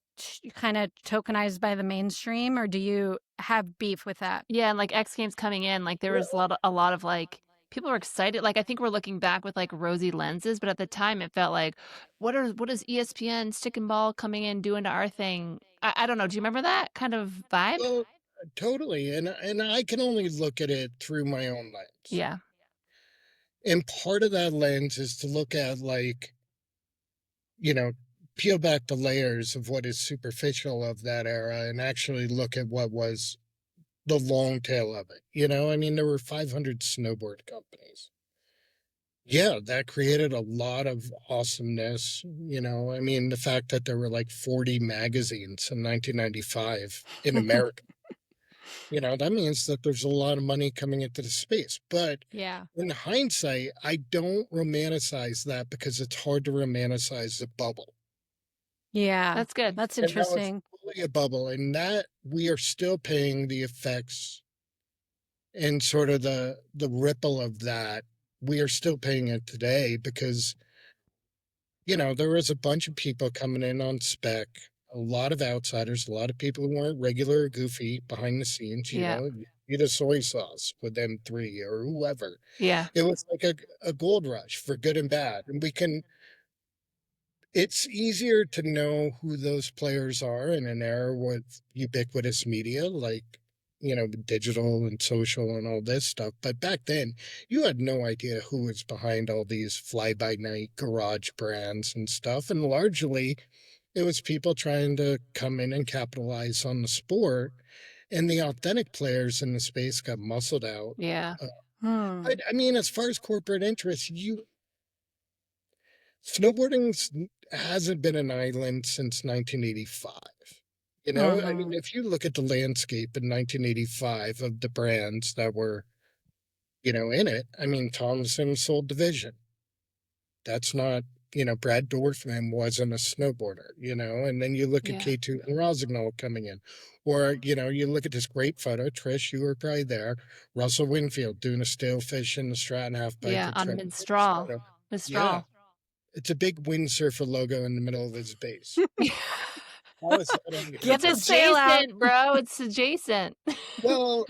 Speaker 2: kind of tokenized by the mainstream, or do you have beef with that?
Speaker 3: Yeah, and, like, X Games coming in, like, there was a lot of, like people were excited, like, I think we're looking back with, like, rosy lenses, but at the time, it felt like, what is ESPN Stick and Ball coming in doing to our thing?" I don't know, do you remember that kind of vibe?
Speaker 1: Well, totally. And I can only look at it through my own lens.
Speaker 3: Yeah.
Speaker 1: And part of that lens is to look at, like, you know, peel back the layers of what is superficial of that era and actually look at what was the long tail of it. I mean, there were 500 snowboard companies. Yeah, that created a lot of awesomeness. I mean, the fact that there were like 40 magazines in 1995 in America, that means that there's a lot of money coming into the space. But
Speaker 2: Yeah.
Speaker 1: in hindsight, I don't romanticize that because it's hard to romanticize the bubble.
Speaker 2: Yeah.
Speaker 3: That's good.
Speaker 2: That's
Speaker 1: And now it's
Speaker 2: interesting.
Speaker 1: fully a bubble, and that we are still paying the effects and sort of the ripple of that. We are still paying it today because there was a bunch of people coming in on spec, a lot of outsiders, a lot of people who weren't regular or goofy behind the scenes.
Speaker 3: Yeah.
Speaker 1: Eat a soy sauce with them three or whoever.
Speaker 3: Yeah.
Speaker 1: It was like a gold rush for good and bad, and it's easier to know who those players are in an era with ubiquitous media like, digital and social and all this stuff. But back then, you had no idea who was behind all these fly by night garage brands and stuff. And largely, it was people trying to come in and capitalize on the sport. And the authentic players in the space got muscled out.
Speaker 3: Yeah.
Speaker 1: Uh,
Speaker 2: Hmm.
Speaker 1: but I mean, as far as corporate interests, snowboarding hasn't been an island since 1985. I mean,
Speaker 2: Mhm.
Speaker 1: if you look at the landscape in 1985 of the brands that were, in it, I mean, Thompson sold Division. That's not, Brad Dorfman wasn't a snowboarder, and then you look at
Speaker 3: Yeah.
Speaker 1: K2 and Rosignol coming in. Or, you look at this great photo, Trish, you were probably there, Russell Winfield doing a stalefish in the Stratton half pipe
Speaker 3: Yeah,
Speaker 1: for
Speaker 3: on
Speaker 1: Trevor.
Speaker 3: Mistral.
Speaker 1: Yeah,
Speaker 3: Mistral.
Speaker 1: it's a big windsurfer logo in the middle of his base. How is that any
Speaker 2: Get
Speaker 3: It's
Speaker 2: the
Speaker 1: different?
Speaker 2: sail out.
Speaker 3: adjacent, bro, it's adjacent.
Speaker 1: Well,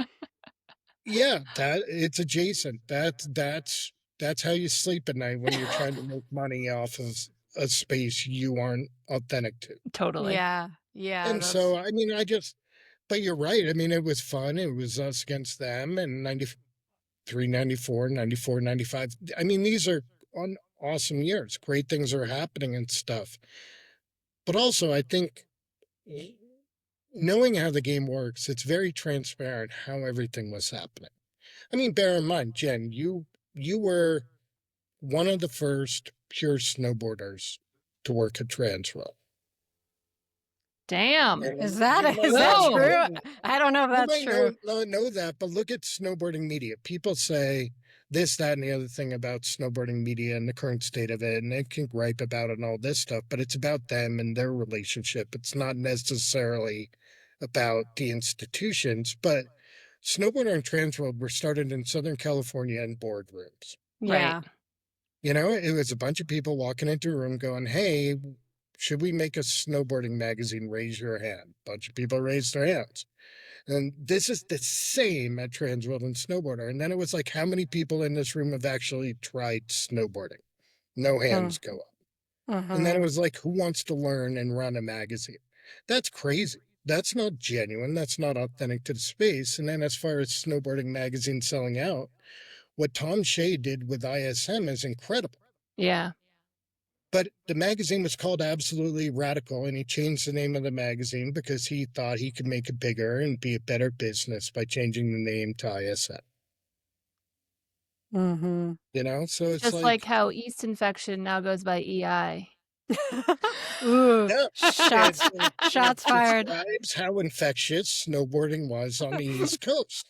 Speaker 1: yeah, that it's adjacent. That's how you sleep at night when you're trying to make money off of a space you aren't authentic to.
Speaker 3: Totally.
Speaker 2: Yeah. Yeah,
Speaker 1: And
Speaker 2: that's
Speaker 1: so, I mean, but you're right. I mean, it was fun. It was us against them and 93, 94, 94, 95. I mean, these are awesome years. Great things are happening and stuff. But also, I think knowing how the game works, it's very transparent how everything was happening. I mean, bear in mind, Jen, you were one of the first pure snowboarders to work at Transworld.
Speaker 3: Damn.
Speaker 2: is
Speaker 1: And
Speaker 2: that is that
Speaker 3: Whoa.
Speaker 2: true? I don't know if
Speaker 1: you
Speaker 2: that's
Speaker 1: might
Speaker 2: true.
Speaker 1: know that, but look at snowboarding media. People say this, that, and the other thing about snowboarding media and the current state of it, and they can gripe about it and all this stuff, but it's about them and their relationship. It's not necessarily about the institutions, but snowboarding and Transworld were started in Southern California in boardrooms.
Speaker 3: Right.
Speaker 2: Yeah.
Speaker 1: It was a bunch of people walking into a room going, hey, should we make a snowboarding magazine? Raise your hand. A bunch of people raised their hands. And this is the same at Transworld and Snowboarder. And then it was like, how many people in this room have actually tried snowboarding? No hands go up. And then it
Speaker 2: Mhm.
Speaker 1: was like, who wants to learn and run a magazine? That's crazy. That's not genuine. That's not authentic to the space. And then as far as snowboarding magazines selling out, what Tom Shea did with ISM is incredible.
Speaker 3: Yeah.
Speaker 1: But the magazine was called Absolutely Radical, and he changed the name of the magazine because he thought he could make it bigger and be a better business by changing the name to ISN.
Speaker 2: Mm-hmm.
Speaker 1: So it's
Speaker 3: Just like
Speaker 1: like,
Speaker 3: how yeast infection now goes by EI.
Speaker 2: Ooh,
Speaker 1: yeah,
Speaker 2: shots,
Speaker 1: it
Speaker 2: shots fired.
Speaker 1: describes how infectious snowboarding was on the East Coast.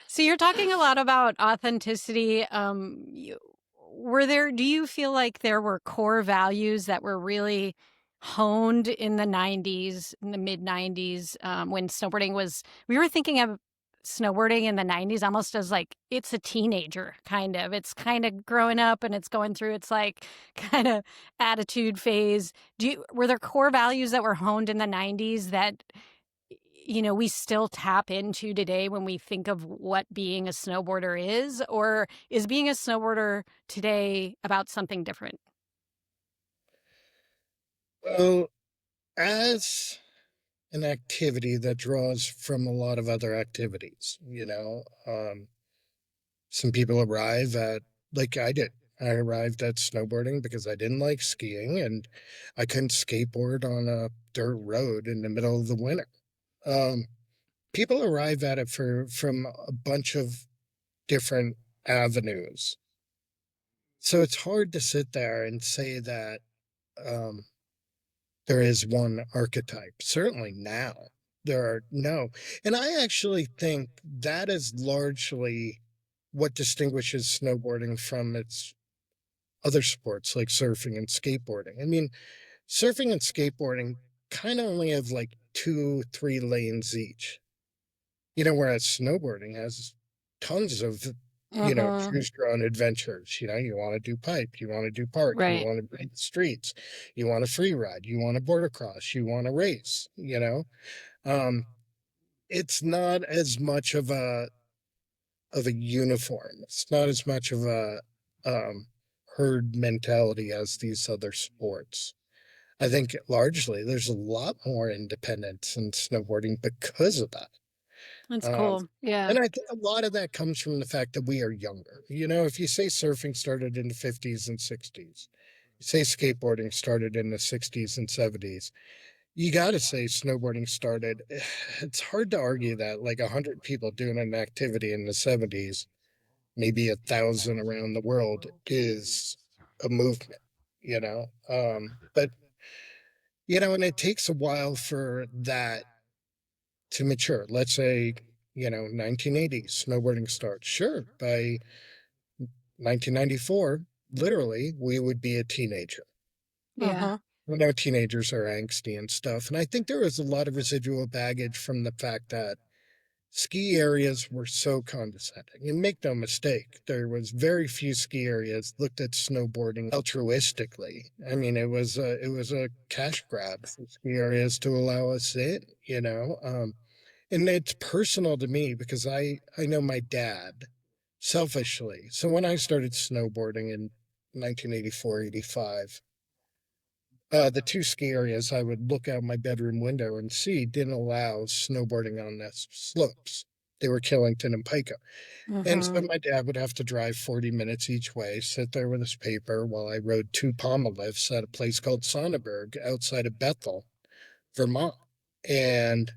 Speaker 2: So you're talking a lot about authenticity. Do you feel like there were core values that were really honed in the 90s, in the mid 90s, when we were thinking of snowboarding in the 90s almost as like it's a teenager kind of. It's kind of growing up and it's going through its like kind of attitude phase. Were there core values that were honed in the 90s that we still tap into today when we think of what being a snowboarder is? Or is being a snowboarder today about something different?
Speaker 1: Well, as an activity that draws from a lot of other activities, some people arrive at, like I did. I arrived at snowboarding because I didn't like skiing and I couldn't skateboard on a dirt road in the middle of the winter. Um, People arrive at it from a bunch of different avenues. So it's hard to sit there and say that um, there is one archetype. Certainly now there are no. And I actually think that is largely what distinguishes snowboarding from its other sports like surfing and skateboarding. I mean, surfing and skateboarding kind of only have like 2, 3 lanes each, whereas snowboarding has tons of,
Speaker 2: Mm-hmm.
Speaker 1: choose your own adventures. You want to do pipe, you want to do park, you
Speaker 3: Right.
Speaker 1: want to ride the streets, you want to free ride, you want to border cross, you want to race, Um, it's not as much of a uniform. It's not as much of a um, herd mentality as these other sports. I think largely there's a lot more independence in snowboarding because of that.
Speaker 2: That's
Speaker 1: Um,
Speaker 2: cool.
Speaker 3: Yeah.
Speaker 1: and I think a lot of that comes from the fact that we are younger. If you say surfing started in the 50s and 60s, you say skateboarding started in the 60s and 70s, you got to say snowboarding started. It's hard to argue that like 100 people doing an activity in the 70s, maybe 1,000 around the world is a movement, but and it takes a while for that to mature. Let's say, 1980s, snowboarding starts. Sure, by 1994, literally, we would be a teenager.
Speaker 3: Yeah.
Speaker 2: Mm-hmm.
Speaker 1: Teenagers are angsty and stuff. And I think there was a lot of residual baggage from the fact that ski areas were so condescending. And make no mistake, there was very few ski areas looked at snowboarding altruistically. I mean, it was a cash grab for ski areas to allow us in. And it's personal to me because I know my dad selfishly. So when I started snowboarding in 1984, 85, the 2 ski areas I would look out my bedroom window and see didn't allow snowboarding on the slopes. They were Killington and Pico. And so
Speaker 2: Mm-hmm.
Speaker 1: my dad would have to drive 40 minutes each way, sit there with his paper while I rode 2 pommel lifts at a place called Sonneberg outside of Bethel, Vermont. And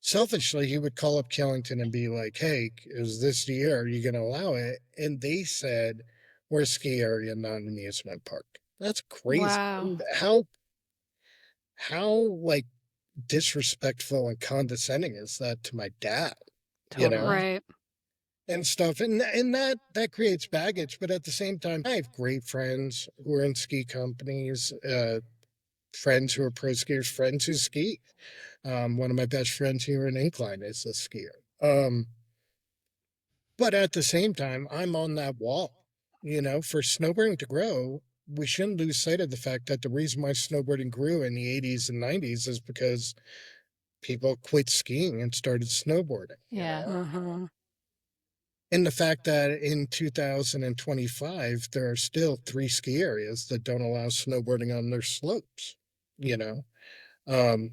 Speaker 1: selfishly, he would call up Killington and be like, "Hey, is this the year? Are you going to allow it?" And they said, "We're a ski area, not an amusement park." That's crazy.
Speaker 2: Wow.
Speaker 1: And how like disrespectful and condescending is that to my dad? You know,
Speaker 3: Totally.
Speaker 2: Right.
Speaker 1: and stuff, and that creates baggage. But at the same time, I have great friends who are in ski companies, friends who are pro skiers, friends who ski. One of my best friends here in Incline is a skier. But at the same time, I'm on that wall. For snowboarding to grow, we shouldn't lose sight of the fact that the reason why snowboarding grew in the 80s and 90s is because people quit skiing and started snowboarding,
Speaker 3: Yeah.
Speaker 2: Mm-hmm.
Speaker 1: And the fact that in 2025, there are still 3 ski areas that don't allow snowboarding on their slopes, you know, um,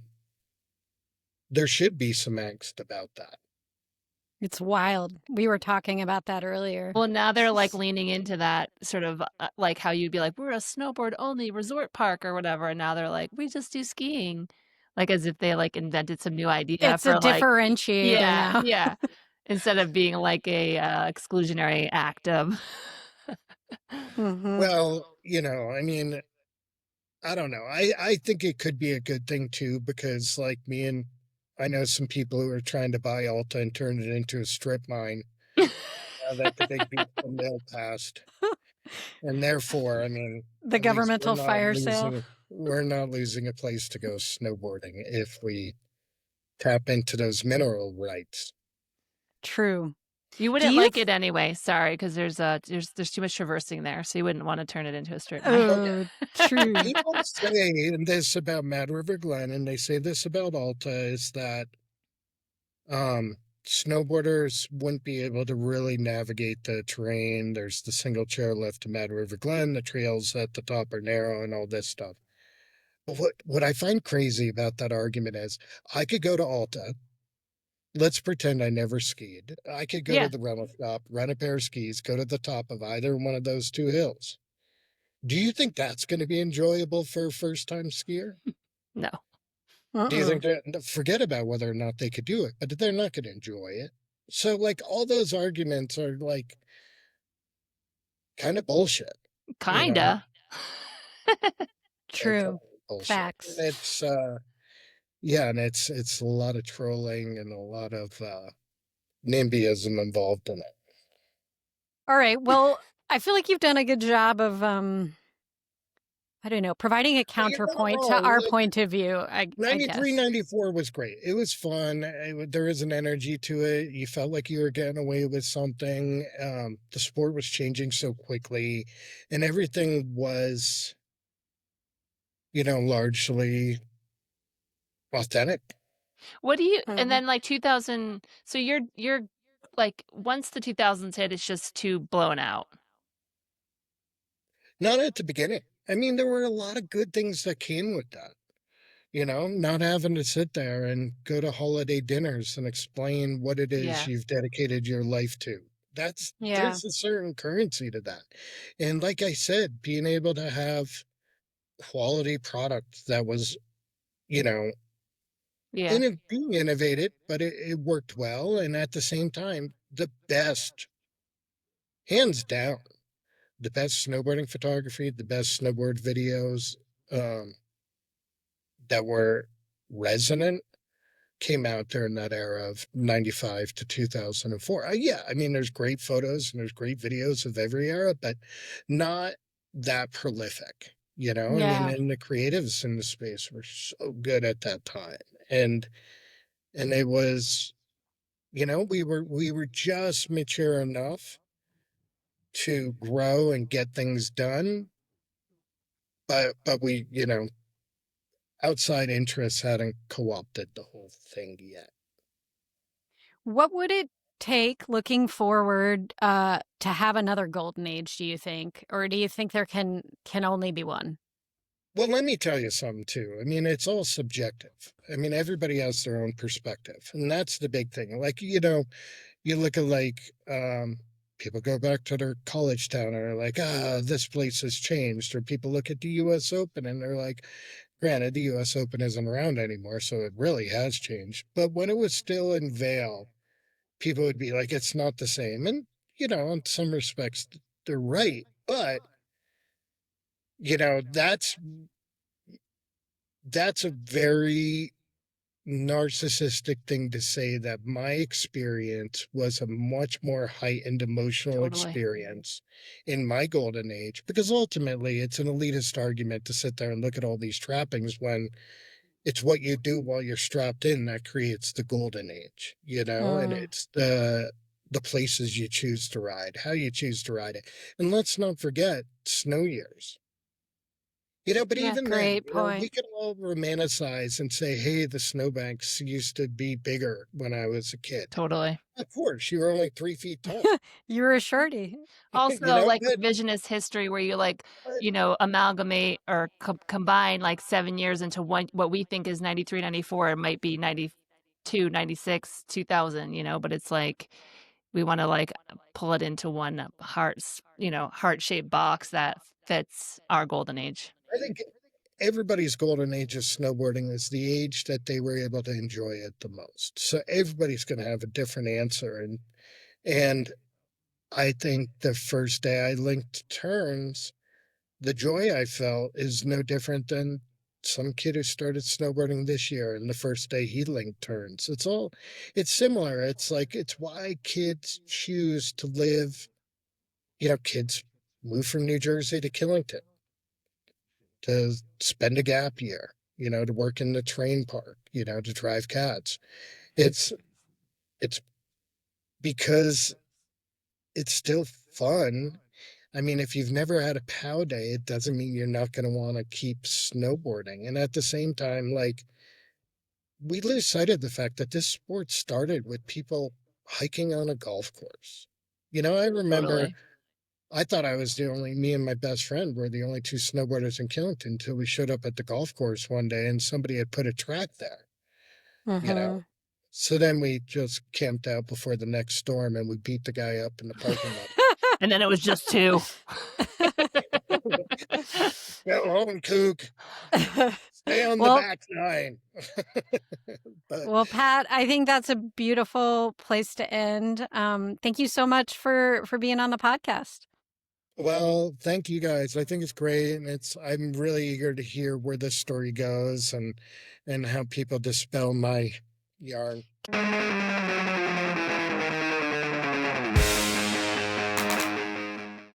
Speaker 1: there should be some angst about that.
Speaker 2: It's wild. We were talking about that earlier.
Speaker 3: Well, now they're, like, leaning into that sort of, like how you'd be like, "We're a snowboard-only resort park," or whatever, and now they're like, "We just do skiing." Like, as if they, like, invented some new idea
Speaker 2: It's a
Speaker 3: for, like
Speaker 2: differentiator
Speaker 3: yeah,
Speaker 2: now.
Speaker 3: yeah, instead of being like a, exclusionary act of
Speaker 2: Mhm.
Speaker 1: Well, I mean, I don't know. I think it could be a good thing too, because like I know some people who are trying to buy Alta and turn it into a strip mine now that the big beautiful mill passed. And therefore, I mean,
Speaker 2: The
Speaker 1: at least
Speaker 2: governmental fire sale.
Speaker 1: we're not losing a place to go snowboarding if we tap into those mineral rights.
Speaker 2: True.
Speaker 3: You
Speaker 2: Do
Speaker 3: wouldn't
Speaker 2: you
Speaker 3: like it anyway, sorry, 'cause there's too much traversing there, so you wouldn't wanna turn it into a strip mine.
Speaker 1: Okay.
Speaker 2: Oh, true.
Speaker 1: People say this about Mad River Glen, and they say this about Alta, is that um, snowboarders wouldn't be able to really navigate the terrain. There's the single chairlift to Mad River Glen. The trails at the top are narrow and all this stuff. But what I find crazy about that argument is I could go to Alta. Let's pretend I never skied. I could go to
Speaker 3: Yeah,
Speaker 1: the rental shop, rent a pair of skis, go to the top of either one of those two hills. Do you think that's going to be enjoyable for a first time skier?
Speaker 3: no.
Speaker 1: Do you think
Speaker 2: Uh-uh.
Speaker 1: that, forget about whether or not they could do it, but they're not going to enjoy it. So, like, all those arguments are like kind of bullshit, you know?
Speaker 3: Kinda.
Speaker 1: They're
Speaker 2: True.
Speaker 1: totally bullshit.
Speaker 2: Facts.
Speaker 1: And yeah, and it's a lot of trolling and a lot of NIMBYism involved in it.
Speaker 2: All right. Well, I feel like you've done a good job of I don't know, providing a
Speaker 1: But you're not
Speaker 2: counterpoint to
Speaker 1: wrong.
Speaker 2: our
Speaker 1: Like,
Speaker 2: point of view, I
Speaker 1: 93,
Speaker 2: guess.
Speaker 1: 94 was great. It was fun. There is an energy to it. You felt like you were getting away with something. The sport was changing so quickly, and everything was, largely authentic.
Speaker 3: What do you and
Speaker 2: Mhm.
Speaker 3: then, like, 2000 so you're like, once the 2000s hit, it's just too blown out.
Speaker 1: Not at the beginning. I mean, there were a lot of good things that came with that. Not having to sit there and go to holiday dinners and explain what it is
Speaker 3: Yeah,
Speaker 1: you've dedicated your life to.
Speaker 2: Yeah.
Speaker 1: There's a certain currency to that. And like I said, being able to have quality product that was, you know,
Speaker 3: yeah,
Speaker 1: being innovated, but it worked well. And at the same time, the best, hands down, the best snowboarding photography, the best snowboard videos um, that were resonant came out during that era of 95 to 2004. Yeah, I mean, there's great photos and there's great videos of every era, but not that prolific. I mean,
Speaker 2: Yeah.
Speaker 1: and the creatives in the space were so good at that time. And it was, we were just mature enough to grow and get things done, but we, outside interests hadn't co-opted the whole thing yet.
Speaker 2: What would it take looking forward to have another golden age, do you think? Or do you think there can only be one?
Speaker 1: Well, let me tell you something too. I mean, it's all subjective. I mean, everybody has their own perspective, and that's the big thing. Like, you look at like people go back to their college town and are like, this place has changed. Or people look at the US Open and they're like, granted, the US Open isn't around anymore, so it really has changed. But when it was still in Vail, people would be like, it's not the same. And, in some respects, they're right. But, you know, that's that's a very narcissistic thing to say, that my experience was a much more heightened emotional
Speaker 3: totally.
Speaker 1: experience in my golden age, because ultimately it's an elitist argument to sit there and look at all these trappings when it's what you do while you're strapped in that creates the golden age, and
Speaker 2: Mm.
Speaker 1: it's the places you choose to ride, how you choose to ride it. And let's not forget snow years. But
Speaker 3: Yeah,
Speaker 1: even then,
Speaker 2: Great
Speaker 1: we
Speaker 2: point.
Speaker 1: could all romanticize and say, hey, the snowbanks used to be bigger when I was a kid.
Speaker 3: totally.
Speaker 1: Of course, you were only 3 feet tall,
Speaker 2: You're a shorty.
Speaker 3: Also, like,
Speaker 1: but
Speaker 3: revisionist history where you, like,
Speaker 1: but
Speaker 3: amalgamate or combine, like, 7 years into one what we think is 93, 94, it might be 92 92, 96, 2000, but it's like we want to like pull it into one heart-shaped box that fits our golden age.
Speaker 1: I think everybody's golden age of snowboarding is the age that they were able to enjoy it the most. So everybody's going to have a different answer. And I think the first day I linked turns, the joy I felt is no different than some kid who started snowboarding this year and the first day he linked turns. It's similar. It's like, it's why kids choose to live, kids move from New Jersey to Killington to spend a gap year, to work in the train park, to drive cats. It's it's because it's still fun. I mean, if you've never had a POW day, it doesn't mean you're not going to want to keep snowboarding. And at the same time, like, we lose sight of the fact that this sport started with people hiking on a golf course. I remember
Speaker 3: Totally.
Speaker 1: I thought I was me and my best friend were the only two snowboarders in Killington until we showed up at the golf course one day and somebody had put a track there, you know.
Speaker 2: Mm-hmm.
Speaker 1: So then we just camped out before the next storm and we beat the guy up in the parking lot.
Speaker 3: And then it was just two.
Speaker 1: Go home, kook. Stay on the
Speaker 2: Well-
Speaker 1: back nine. But
Speaker 2: Well, Pat, I think that's a beautiful place to end. Thank you so much for being on the podcast.
Speaker 1: well, thank you guys. I think it's great, and I'm really eager to hear where this story goes and how people dispel my yarn.